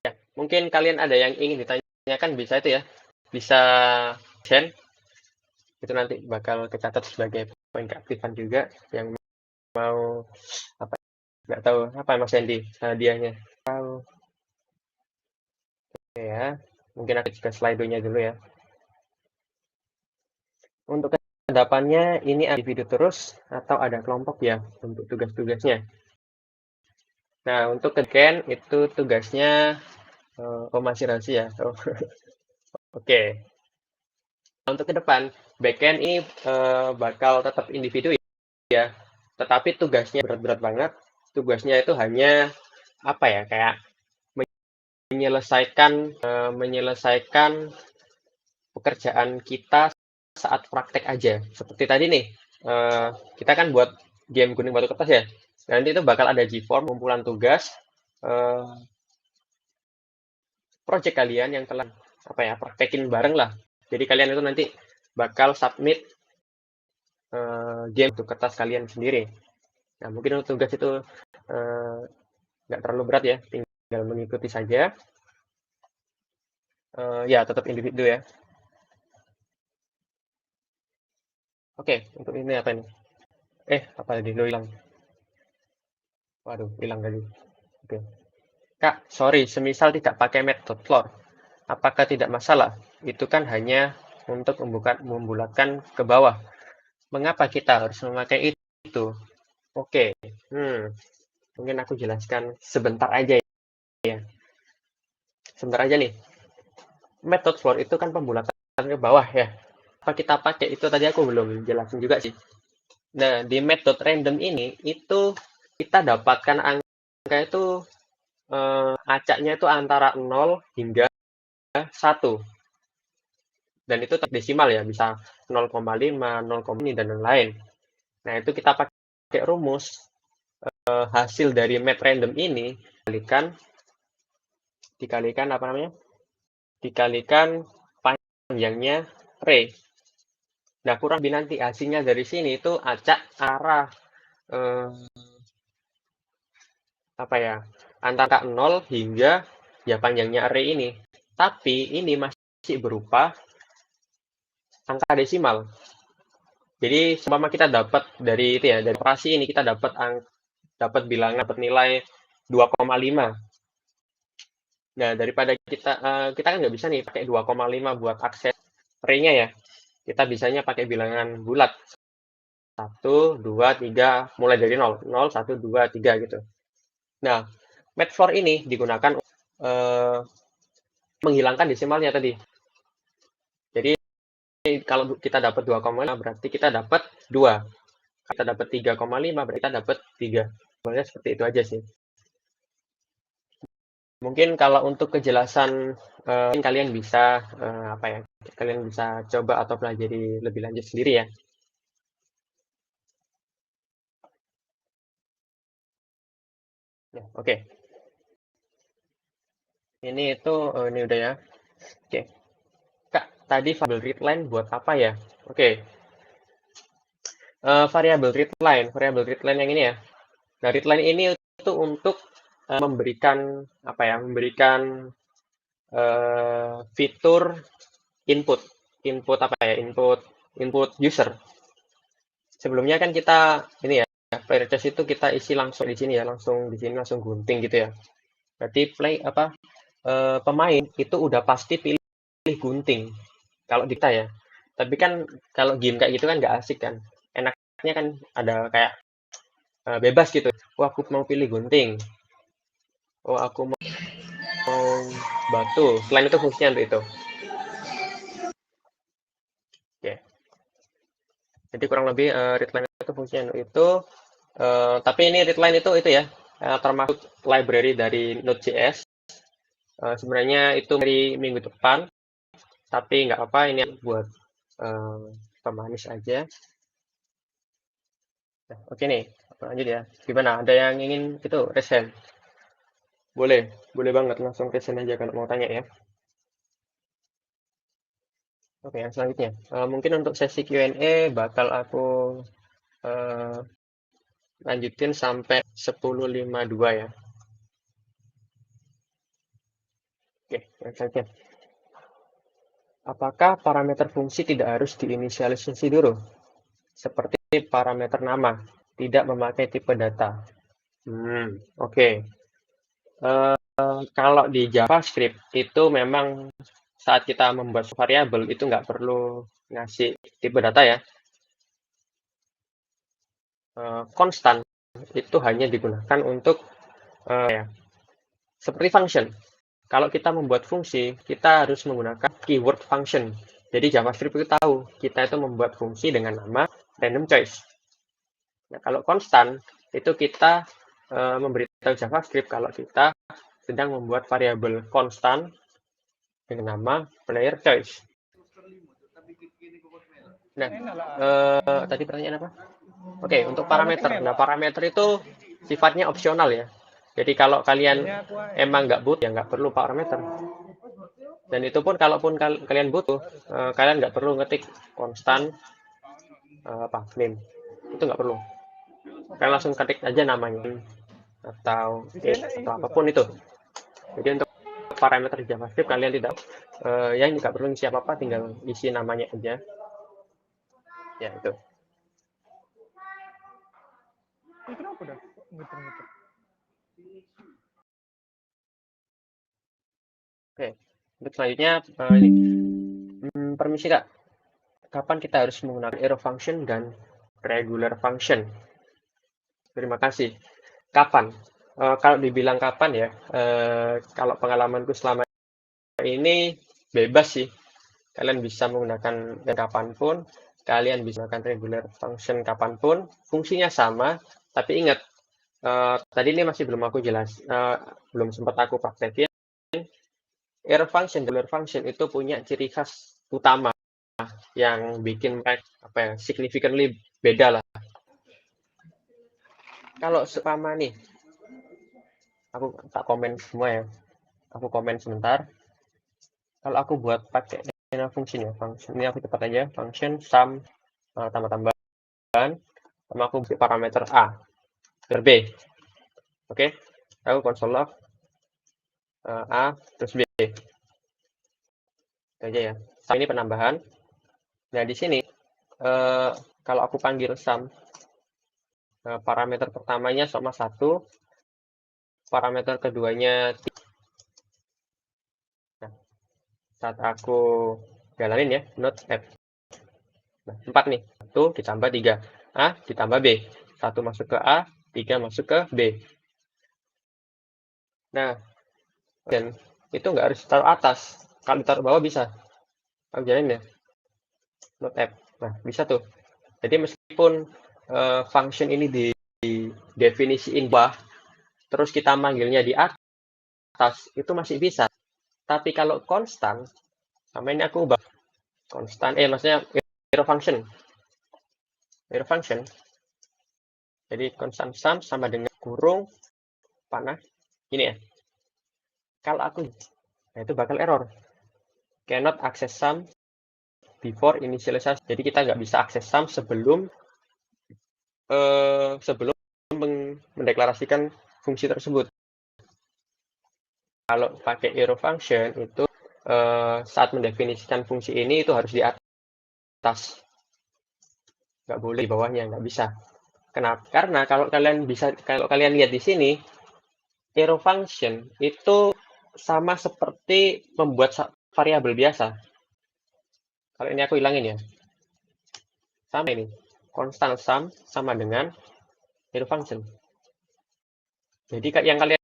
Ya, mungkin kalian ada yang ingin ditanyakan, bisa itu ya. Bisa share. Itu nanti bakal kecatat sebagai poin keaktifan juga. Yang mau apa? Nggak tahu apa Mas Hendy hadiahnya. Tahu. Oke ya. Mungkin aku juga slide-nya dulu ya. Untuk kedepannya ini individu terus atau ada kelompok ya untuk tugas-tugasnya. Nah, untuk backend itu tugasnya masih rahasia. Oke. Untuk ke depan, backend ini bakal tetap individu ya. Tetapi tugasnya berat-berat banget. Tugasnya itu hanya apa ya, kayak menyelesaikan pekerjaan kita saat praktek aja. Seperti tadi nih, kita kan buat game Gunung Batu Kertas ya. Nanti itu bakal ada G-form, kumpulan tugas, project kalian yang telah praktekin bareng lah. Jadi kalian itu nanti bakal submit game untuk kertas kalian sendiri. Nah, mungkin untuk tugas itu nggak terlalu berat ya, tinggal mengikuti saja. Ya, tetap individu ya. Oke, untuk ini apa ini? Apa tadi? Lo hilang. Waduh, hilang tadi. Oke. Kak, sorry, semisal tidak pakai Matplotlib, apakah tidak masalah? Itu kan hanya untuk membulatkan ke bawah. Mengapa kita harus memakai itu? Oke, mungkin aku jelaskan sebentar aja ya. Sebentar aja nih. Matplotlib itu kan pembulatan ke bawah ya. Apa kita pakai itu tadi aku belum jelasin juga sih. Nah, di Mat.random ini itu kita dapatkan angka itu acaknya itu antara 0 hingga 1. Dan itu desimal ya, bisa 0,5, 0, dan lain-lain. Nah, itu kita pakai rumus hasil dari Mat.random ini dikalikan apa namanya? Dikalikan panjangnya array. Nah, kurang lebih nanti hasilnya dari sini itu acak arah antara 0 hingga ya panjangnya array ini. Tapi ini masih berupa angka desimal. Jadi seumpama kita dapat dari itu ya, dari operasi ini kita dapat dapat bilangan, dapat nilai 2,5. Nah, daripada kita kan nggak bisa nih pakai 2,5 buat akses array-nya ya. Kita bisanya pakai bilangan bulat. 1, 2, 3, mulai dari 0. 0, 1, 2, 3 gitu. Nah, mat4 ini digunakan menghilangkan desimalnya tadi. Jadi kalau kita dapat 2,5 berarti kita dapat 2. Kita dapat 3,5 berarti kita dapat 3. Sebenarnya seperti itu aja sih. Mungkin kalau untuk kejelasan kalian bisa kalian bisa coba atau pelajari lebih lanjut sendiri ya. Ya, oke. Ini udah ya. Oke. Kak, tadi variable readline buat apa ya? Oke. Variable readline yang ini ya. Nah, readline ini itu untuk memberikan fitur input user. Sebelumnya kan kita ini ya, player choice itu kita isi langsung di sini ya, langsung gunting gitu ya. Berarti pemain itu udah pasti pilih gunting kalau kita ya. Tapi kan kalau game kayak gitu kan nggak asik kan. Enaknya kan ada kayak bebas gitu. Oh, aku mau pilih gunting. Oh, aku mau batu. Selain itu fungsinya untuk itu. Oke. Jadi kurang lebih readline itu fungsinya untuk itu. Tapi ini readline itu ya, termasuk library dari Node.js. Sebenarnya itu dari minggu depan, tapi nggak apa, ini buat pemanis aja. Nah, oke nih, lanjut ya. Gimana? Ada yang ingin itu raise hand? Boleh banget langsung raise hand aja kalau mau tanya ya. Oke, yang selanjutnya. Mungkin untuk sesi Q&A bakal aku lanjutin sampai 10.52 ya. Oke, yang selanjutnya. Apakah parameter fungsi tidak harus diinisialisasi dulu? Seperti parameter nama, tidak memakai tipe data. Oke. Kalau di JavaScript itu memang saat kita membuat variabel itu nggak perlu ngasih tipe data ya. Konstan itu hanya digunakan untuk seperti function. Kalau kita membuat fungsi, kita harus menggunakan keyword function. Jadi JavaScript itu tahu kita itu membuat fungsi dengan nama random choice. Nah, kalau konstan itu kita memberitahu JavaScript kalau kita sedang membuat variabel konstan dengan nama player choice. Nah, tadi pertanyaan apa? Oke, untuk parameter. Nah, parameter itu sifatnya opsional ya. Jadi kalau kalian emang nggak butuh, ya nggak perlu parameter. Dan itu pun kalaupun kalian butuh, kalian nggak perlu ngetik konstan name. Itu nggak perlu. Kalian langsung ketik aja namanya atau apapun itu. Jadi untuk parameter JavaScript kalian tidak yang nggak perlu ngisi apa-apa, tinggal isi namanya aja. Ya, itu. Oke, untuk selanjutnya ini. Permisi Kak, kapan kita harus menggunakan arrow function dan regular function? Terima kasih. Kapan? Kalau dibilang kapan ya, kalau pengalamanku selama ini bebas sih. Kalian bisa menggunakan kapanpun, kalian bisa menggunakan regular function kapanpun, fungsinya sama, tapi ingat, tadi ini masih belum aku belum sempat aku praktekin. Arrow function, regular function itu punya ciri khas utama yang bikin mereka significantly beda lah. Kalau seumpama nih, aku tak komen semua ya. Aku komen sebentar. Kalau aku buat pakai function ya, function ini aku cepat aja, function sum tambah-tambahan, sama aku beri parameter A, B. Oke, aku console log A terus B. Itu aja ya. Sum ini penambahan. Nah, di sini kalau aku panggil sum parameter pertamanya sama 1, parameter keduanya 3. Nah, saat aku jalanin ya, node app. Nah, 4 nih, 1 ditambah 3, A ditambah B, 1 masuk ke A, 3 masuk ke B. Nah, dan itu nggak harus taruh atas, kalau ditaruh bawah bisa. Aku jalanin ya, node app. Nah, bisa tuh. Jadi meskipun function ini didefinisiin bawah, terus kita manggilnya di atas, itu masih bisa. Tapi kalau konstan, sama ini aku ubah konstan, maksudnya arrow function. Arrow function. Jadi konstan sum sama dengan kurung panah. Gini ya. Kalau aku, nah itu bakal error. Cannot access sum before initialization. Jadi kita nggak bisa akses sum sebelum mendeklarasikan fungsi tersebut. Kalau pakai arrow function itu saat mendefinisikan fungsi ini itu harus di atas, nggak boleh di bawahnya, nggak bisa. Kenapa? Karena kalau kalian lihat di sini, arrow function itu sama seperti membuat variabel biasa. Kalau ini aku hilangin ya, sama ini, constant sum sama dengan arrow function. Jadi yang kalian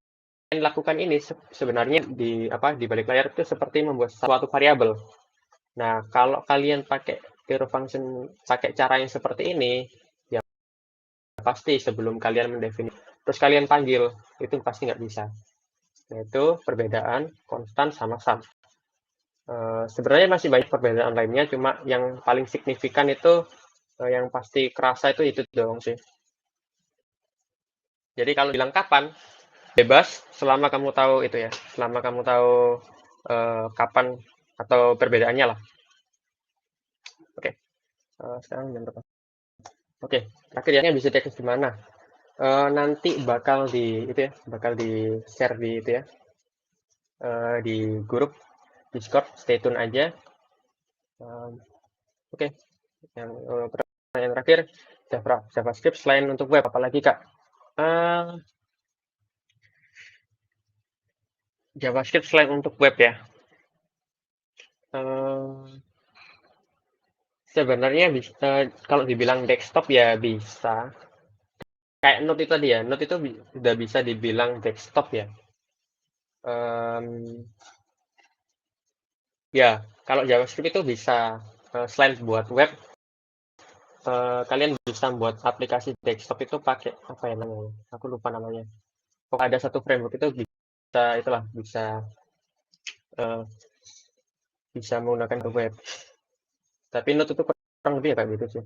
lakukan ini sebenarnya di balik layar itu seperti membuat suatu variabel. Nah, kalau kalian pakai arrow function pakai cara yang seperti ini, ya pasti sebelum kalian mendefinisikan, terus kalian panggil, itu pasti nggak bisa. Nah, itu perbedaan konstan sama sum. Sebenarnya masih banyak perbedaan lainnya, cuma yang paling signifikan itu yang pasti kerasa itu doang sih. Jadi kalau bilang kapan, bebas selama kamu tahu itu ya, selama kamu tahu kapan atau perbedaannya lah. Oke, sekarang jam berapa? Oke, akhirnya bisa cek di mana. Nanti bakal di share di itu ya, di grup Discord. Stay tune aja. Oke. Yang pertanyaan terakhir, JavaScript selain untuk web apalagi Kak? JavaScript selain untuk web ya. Sebenarnya bisa, kalau dibilang desktop ya bisa. Kayak Node itu tadi ya, Node itu sudah bisa dibilang desktop ya. Ya, kalau JavaScript itu bisa selain buat web, kalian bisa buat aplikasi desktop itu pakai apa ya namanya? Aku lupa namanya. Kok ada satu framework itu bisa menggunakan ke web. Tapi Node itu kurang lebih ya kayak gitu sih.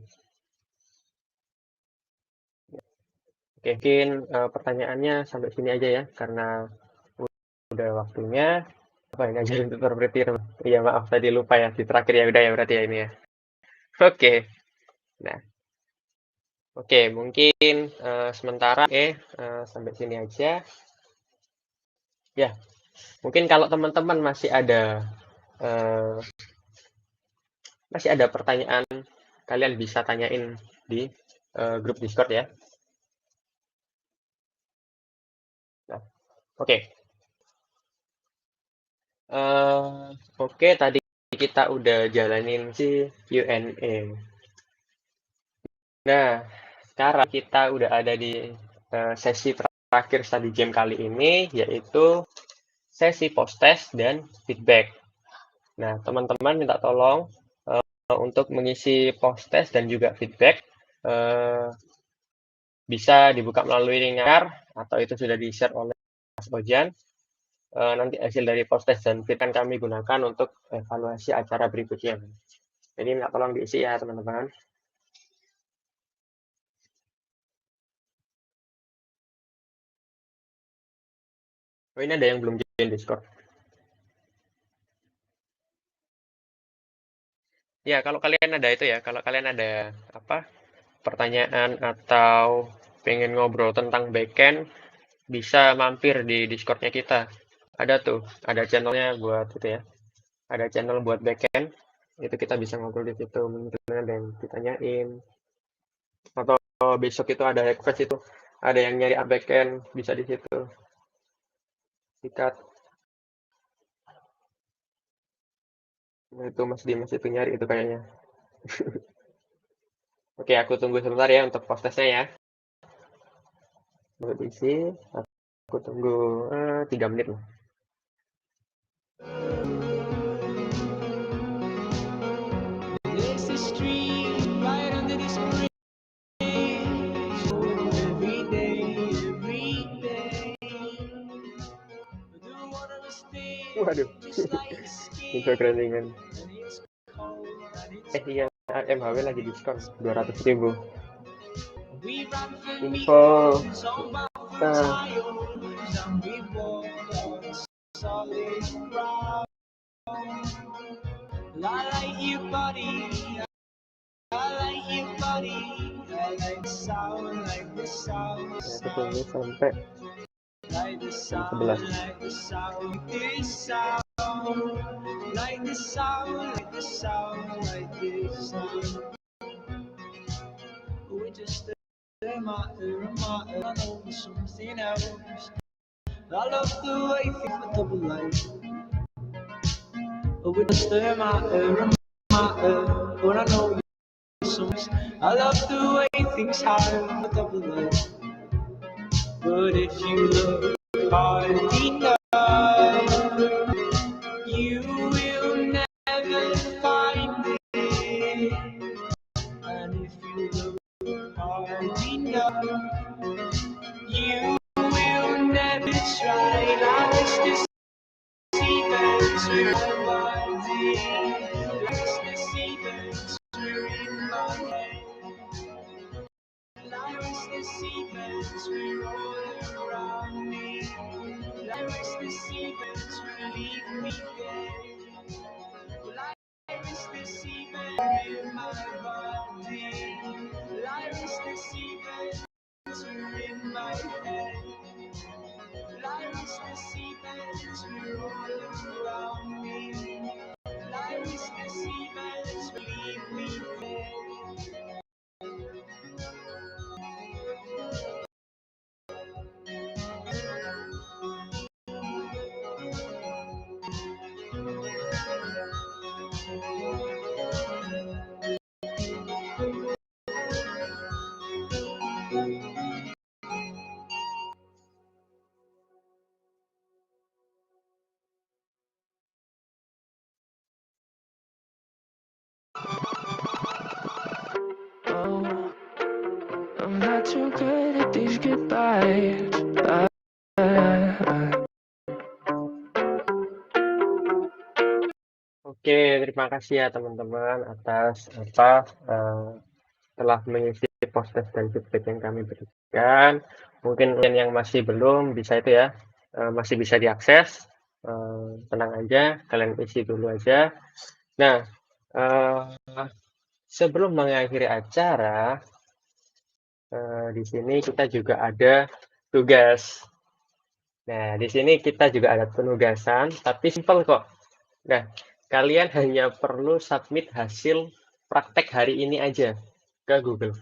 Oke, mungkin pertanyaannya sampai sini aja ya, karena udah waktunya. Apa yang ngajarin tutor berarti? Iya maaf tadi lupa ya, di terakhir ya udah ya berarti ya ini ya. Oke, nah, oke mungkin sementara sampai sini aja. Ya, mungkin kalau teman-teman masih ada pertanyaan, kalian bisa tanyain di grup Discord ya. Nah, oke. Oke, tadi kita udah jalanin si Q&A. Nah, sekarang kita udah ada di sesi terakhir study game kali ini, yaitu sesi post-test dan feedback. Nah, teman-teman minta tolong untuk mengisi post-test dan juga feedback, bisa dibuka melalui link atau itu sudah di-share oleh Mas Ojan. Nanti hasil dari post-test dan feedback kami gunakan untuk evaluasi acara berikutnya. Jadi minta tolong diisi ya, teman-teman. Oh, ini ada yang belum join Discord. Ya, kalau kalian ada itu ya, kalau kalian ada pertanyaan atau pengen ngobrol tentang backend, bisa mampir di Discord-nya kita. Ada tuh, ada channelnya buat itu ya. Ada channel buat backend, itu kita bisa ngobrol di situ, mungkin ada yang ditanyain. Atau besok itu ada Hackfest itu, ada yang nyari backend, bisa di situ. Sikat. Nah, itu Mas Dimas itu nyari itu kayaknya. Oke, aku tunggu sebentar ya untuk post-testnya ya. Baru diisi, aku tunggu 3 menit lah. There's this stream right under this bridge. Every day. Do one of those things Waduh, just like a skin. info keren. And it's cold and it's Iya, MHW lagi diskon 200.000. we ran for Info. meters over for Nah, tires and we walk on solid ground. I like your body, I like your body, I like the sound, like the sound, ya, aku tunggu sampai like the jam sound, 11. like the sound, this sound, like the sound, like the sound, like this sound. We just matter, I know something else. I love the way things double life. We just matter, but I know something. I love the way things have a double life. But if you look hard enough, you will never find it. And if you look hard enough, you will never try. Like it's the seabirds with my body. Like it's the seabirds in my head. Like it's the seabirds roll around me. Like it's the seabirds leave me dead. Like it's the seabirds in my body. Like it's the seabirds in my head. Like it's the seabirds roll around me. Like it's the seabirds leave me dead. Oh, I'm not too good at these goodbyes. Oke, terima kasih ya teman-teman atas telah mengisi post-test dan feedback yang kami berikan. Mungkin yang masih belum bisa itu ya, masih bisa diakses. Tenang aja, kalian isi dulu aja. Nah, sebelum mengakhiri acara, di sini kita juga ada tugas. Nah, di sini kita juga ada penugasan, tapi simpel kok. Nah, kalian hanya perlu submit hasil praktek hari ini aja ke Google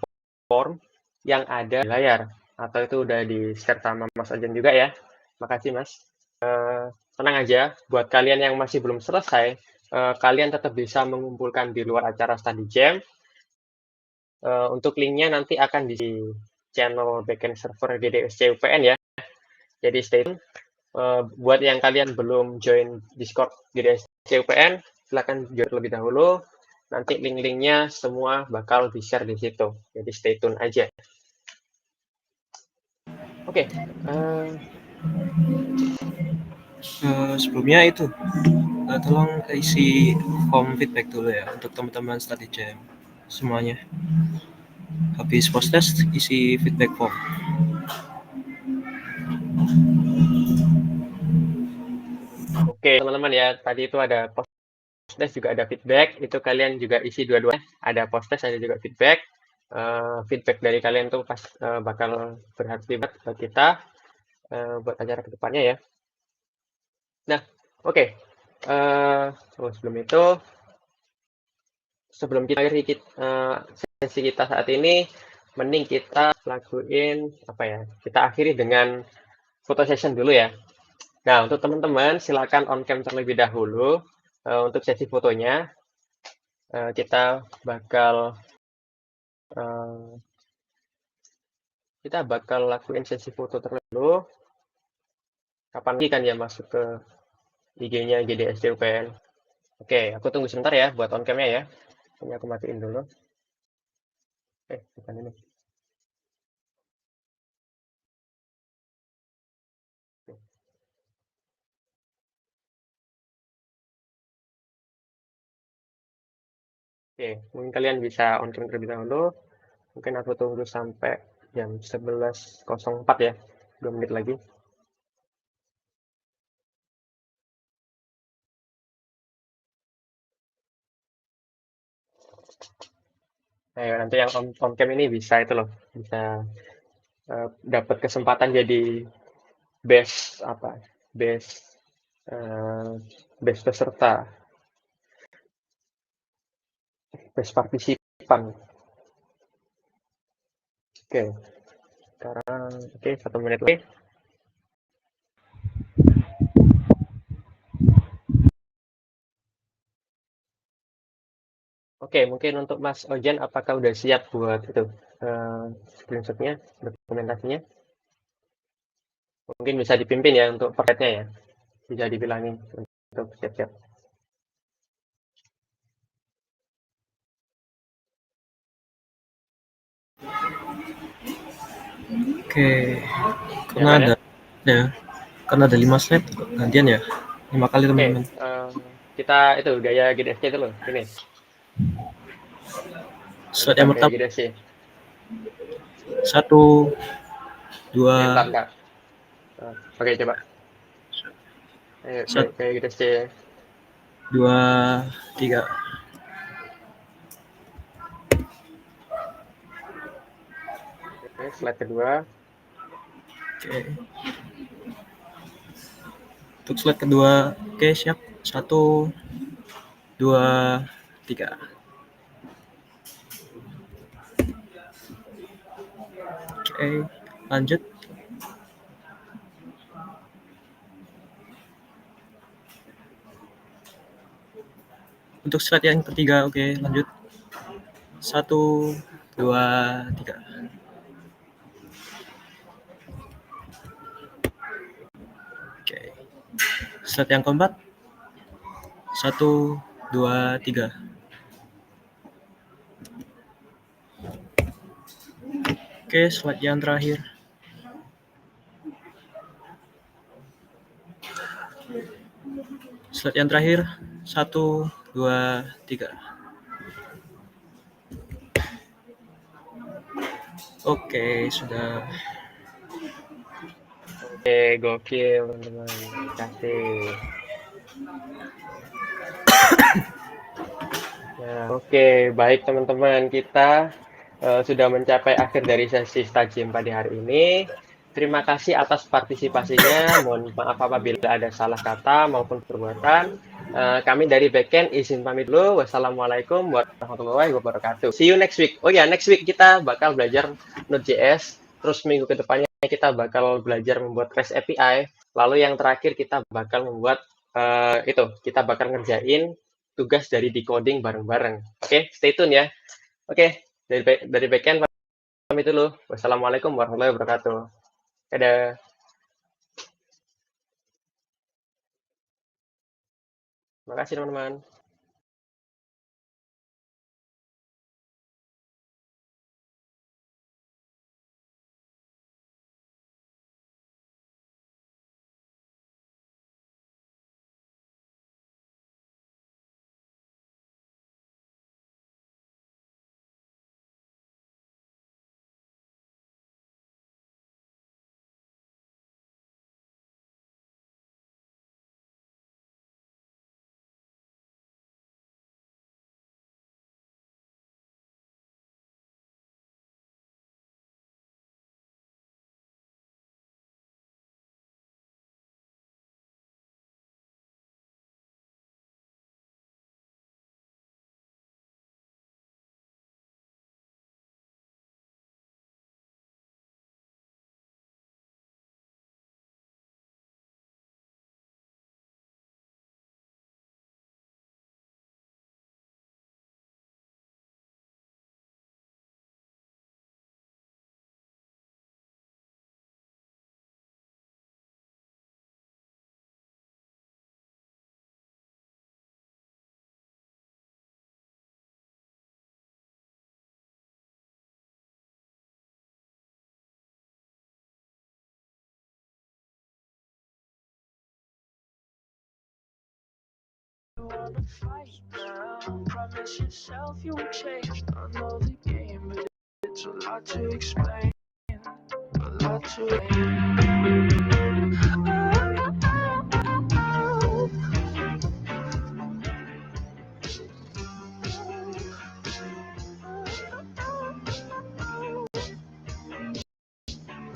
Form yang ada di layar. Atau itu udah di-share sama Mas Ojen juga ya. Makasih, Mas. Tenang aja, buat kalian yang masih belum selesai, kalian tetap bisa mengumpulkan di luar acara study jam. Untuk linknya nanti akan di channel backend server GDSC UPN ya. Jadi stay tune. Buat yang kalian belum join Discord GDSC UPN, silahkan join terlebih dahulu. Nanti link-linknya semua bakal di-share di situ. Jadi stay tune aja. Oke. Sebelumnya itu tolong isi form feedback dulu ya untuk teman-teman study jam semuanya. Habis post test isi feedback form. Oke teman-teman ya, tadi itu ada post test juga ada feedback, itu kalian juga isi dua-duanya, ada post test ada juga feedback. Feedback dari kalian tuh pas bakal berarti buat kita buat acara kedepannya ya. Nah, oke. Sebelum kita akhiri sesi kita saat ini, mending kita lakuin apa ya? Kita akhiri dengan foto session dulu ya. Nah, untuk teman-teman silakan on cam terlebih dahulu. Untuk sesi fotonya kita bakal lakuin sesi foto terlebih dahulu. Kapan lagi kan ya masuk ke IG-nya GDSD UPN. Oke, aku tunggu sebentar ya buat on cam-nya ya. Ini aku matiin dulu. Bukan ini. Oke, mungkin kalian bisa on cam terlebih dahulu. Mungkin aku tunggu sampai jam 11.04 ya. 2 menit lagi. Ayo, nanti yang on cam ini bisa itu loh. Bisa dapat kesempatan jadi best peserta, best partisipan. Oke, sekarang 1 menit lagi. Oke, mungkin untuk Mas Ojen, apakah udah siap buat itu screenshot-nya, dokumentasinya? Mungkin bisa dipimpin ya untuk paketnya ya, bisa dibilangin untuk siap-siap. Oke, karena ada 5 slide gantian ya, 5 kali teman-teman. Kita itu gaya GDSC itu loh, ini. Slide yang pertama. GDSC. 1, 2. Bentar. Oke, coba. Ayo, kayak GDSC. 2, 3. Oke, slide kedua. Oke. Untuk slide kedua, oke siap. 1, 2, 3. Oke, lanjut. Untuk slide yang ketiga, oke, lanjut. 1, 2, 3. Oke. Slide yang keempat. 1, 2, 3. Oke, slide yang terakhir. Slide yang terakhir. 1, 2, 3. Oke, sudah. Oke, gokil teman-teman. Terima kasih. Ya, oke, baik teman-teman, kita sudah mencapai akhir dari sesi Stajim pada hari ini. Terima kasih atas partisipasinya. Mohon maaf apabila ada salah kata maupun perbuatan. Kami dari Backend izin pamit dulu. Wassalamualaikum warahmatullahi wabarakatuh. See you next week. Oh ya, next week kita bakal belajar Node.js. Terus minggu kedepannya kita bakal belajar membuat REST API. Lalu yang terakhir kita bakal membuat kita bakal ngerjain tugas dari decoding bareng-bareng. Oke, stay tune ya. Oke, dari Backend pamit dulu. Wassalamualaikum warahmatullahi wabarakatuh. Dadah. Terima kasih teman-teman. wanna fight now. Promise yourself you will change. I know the game, but it's a lot to explain. A lot to explain.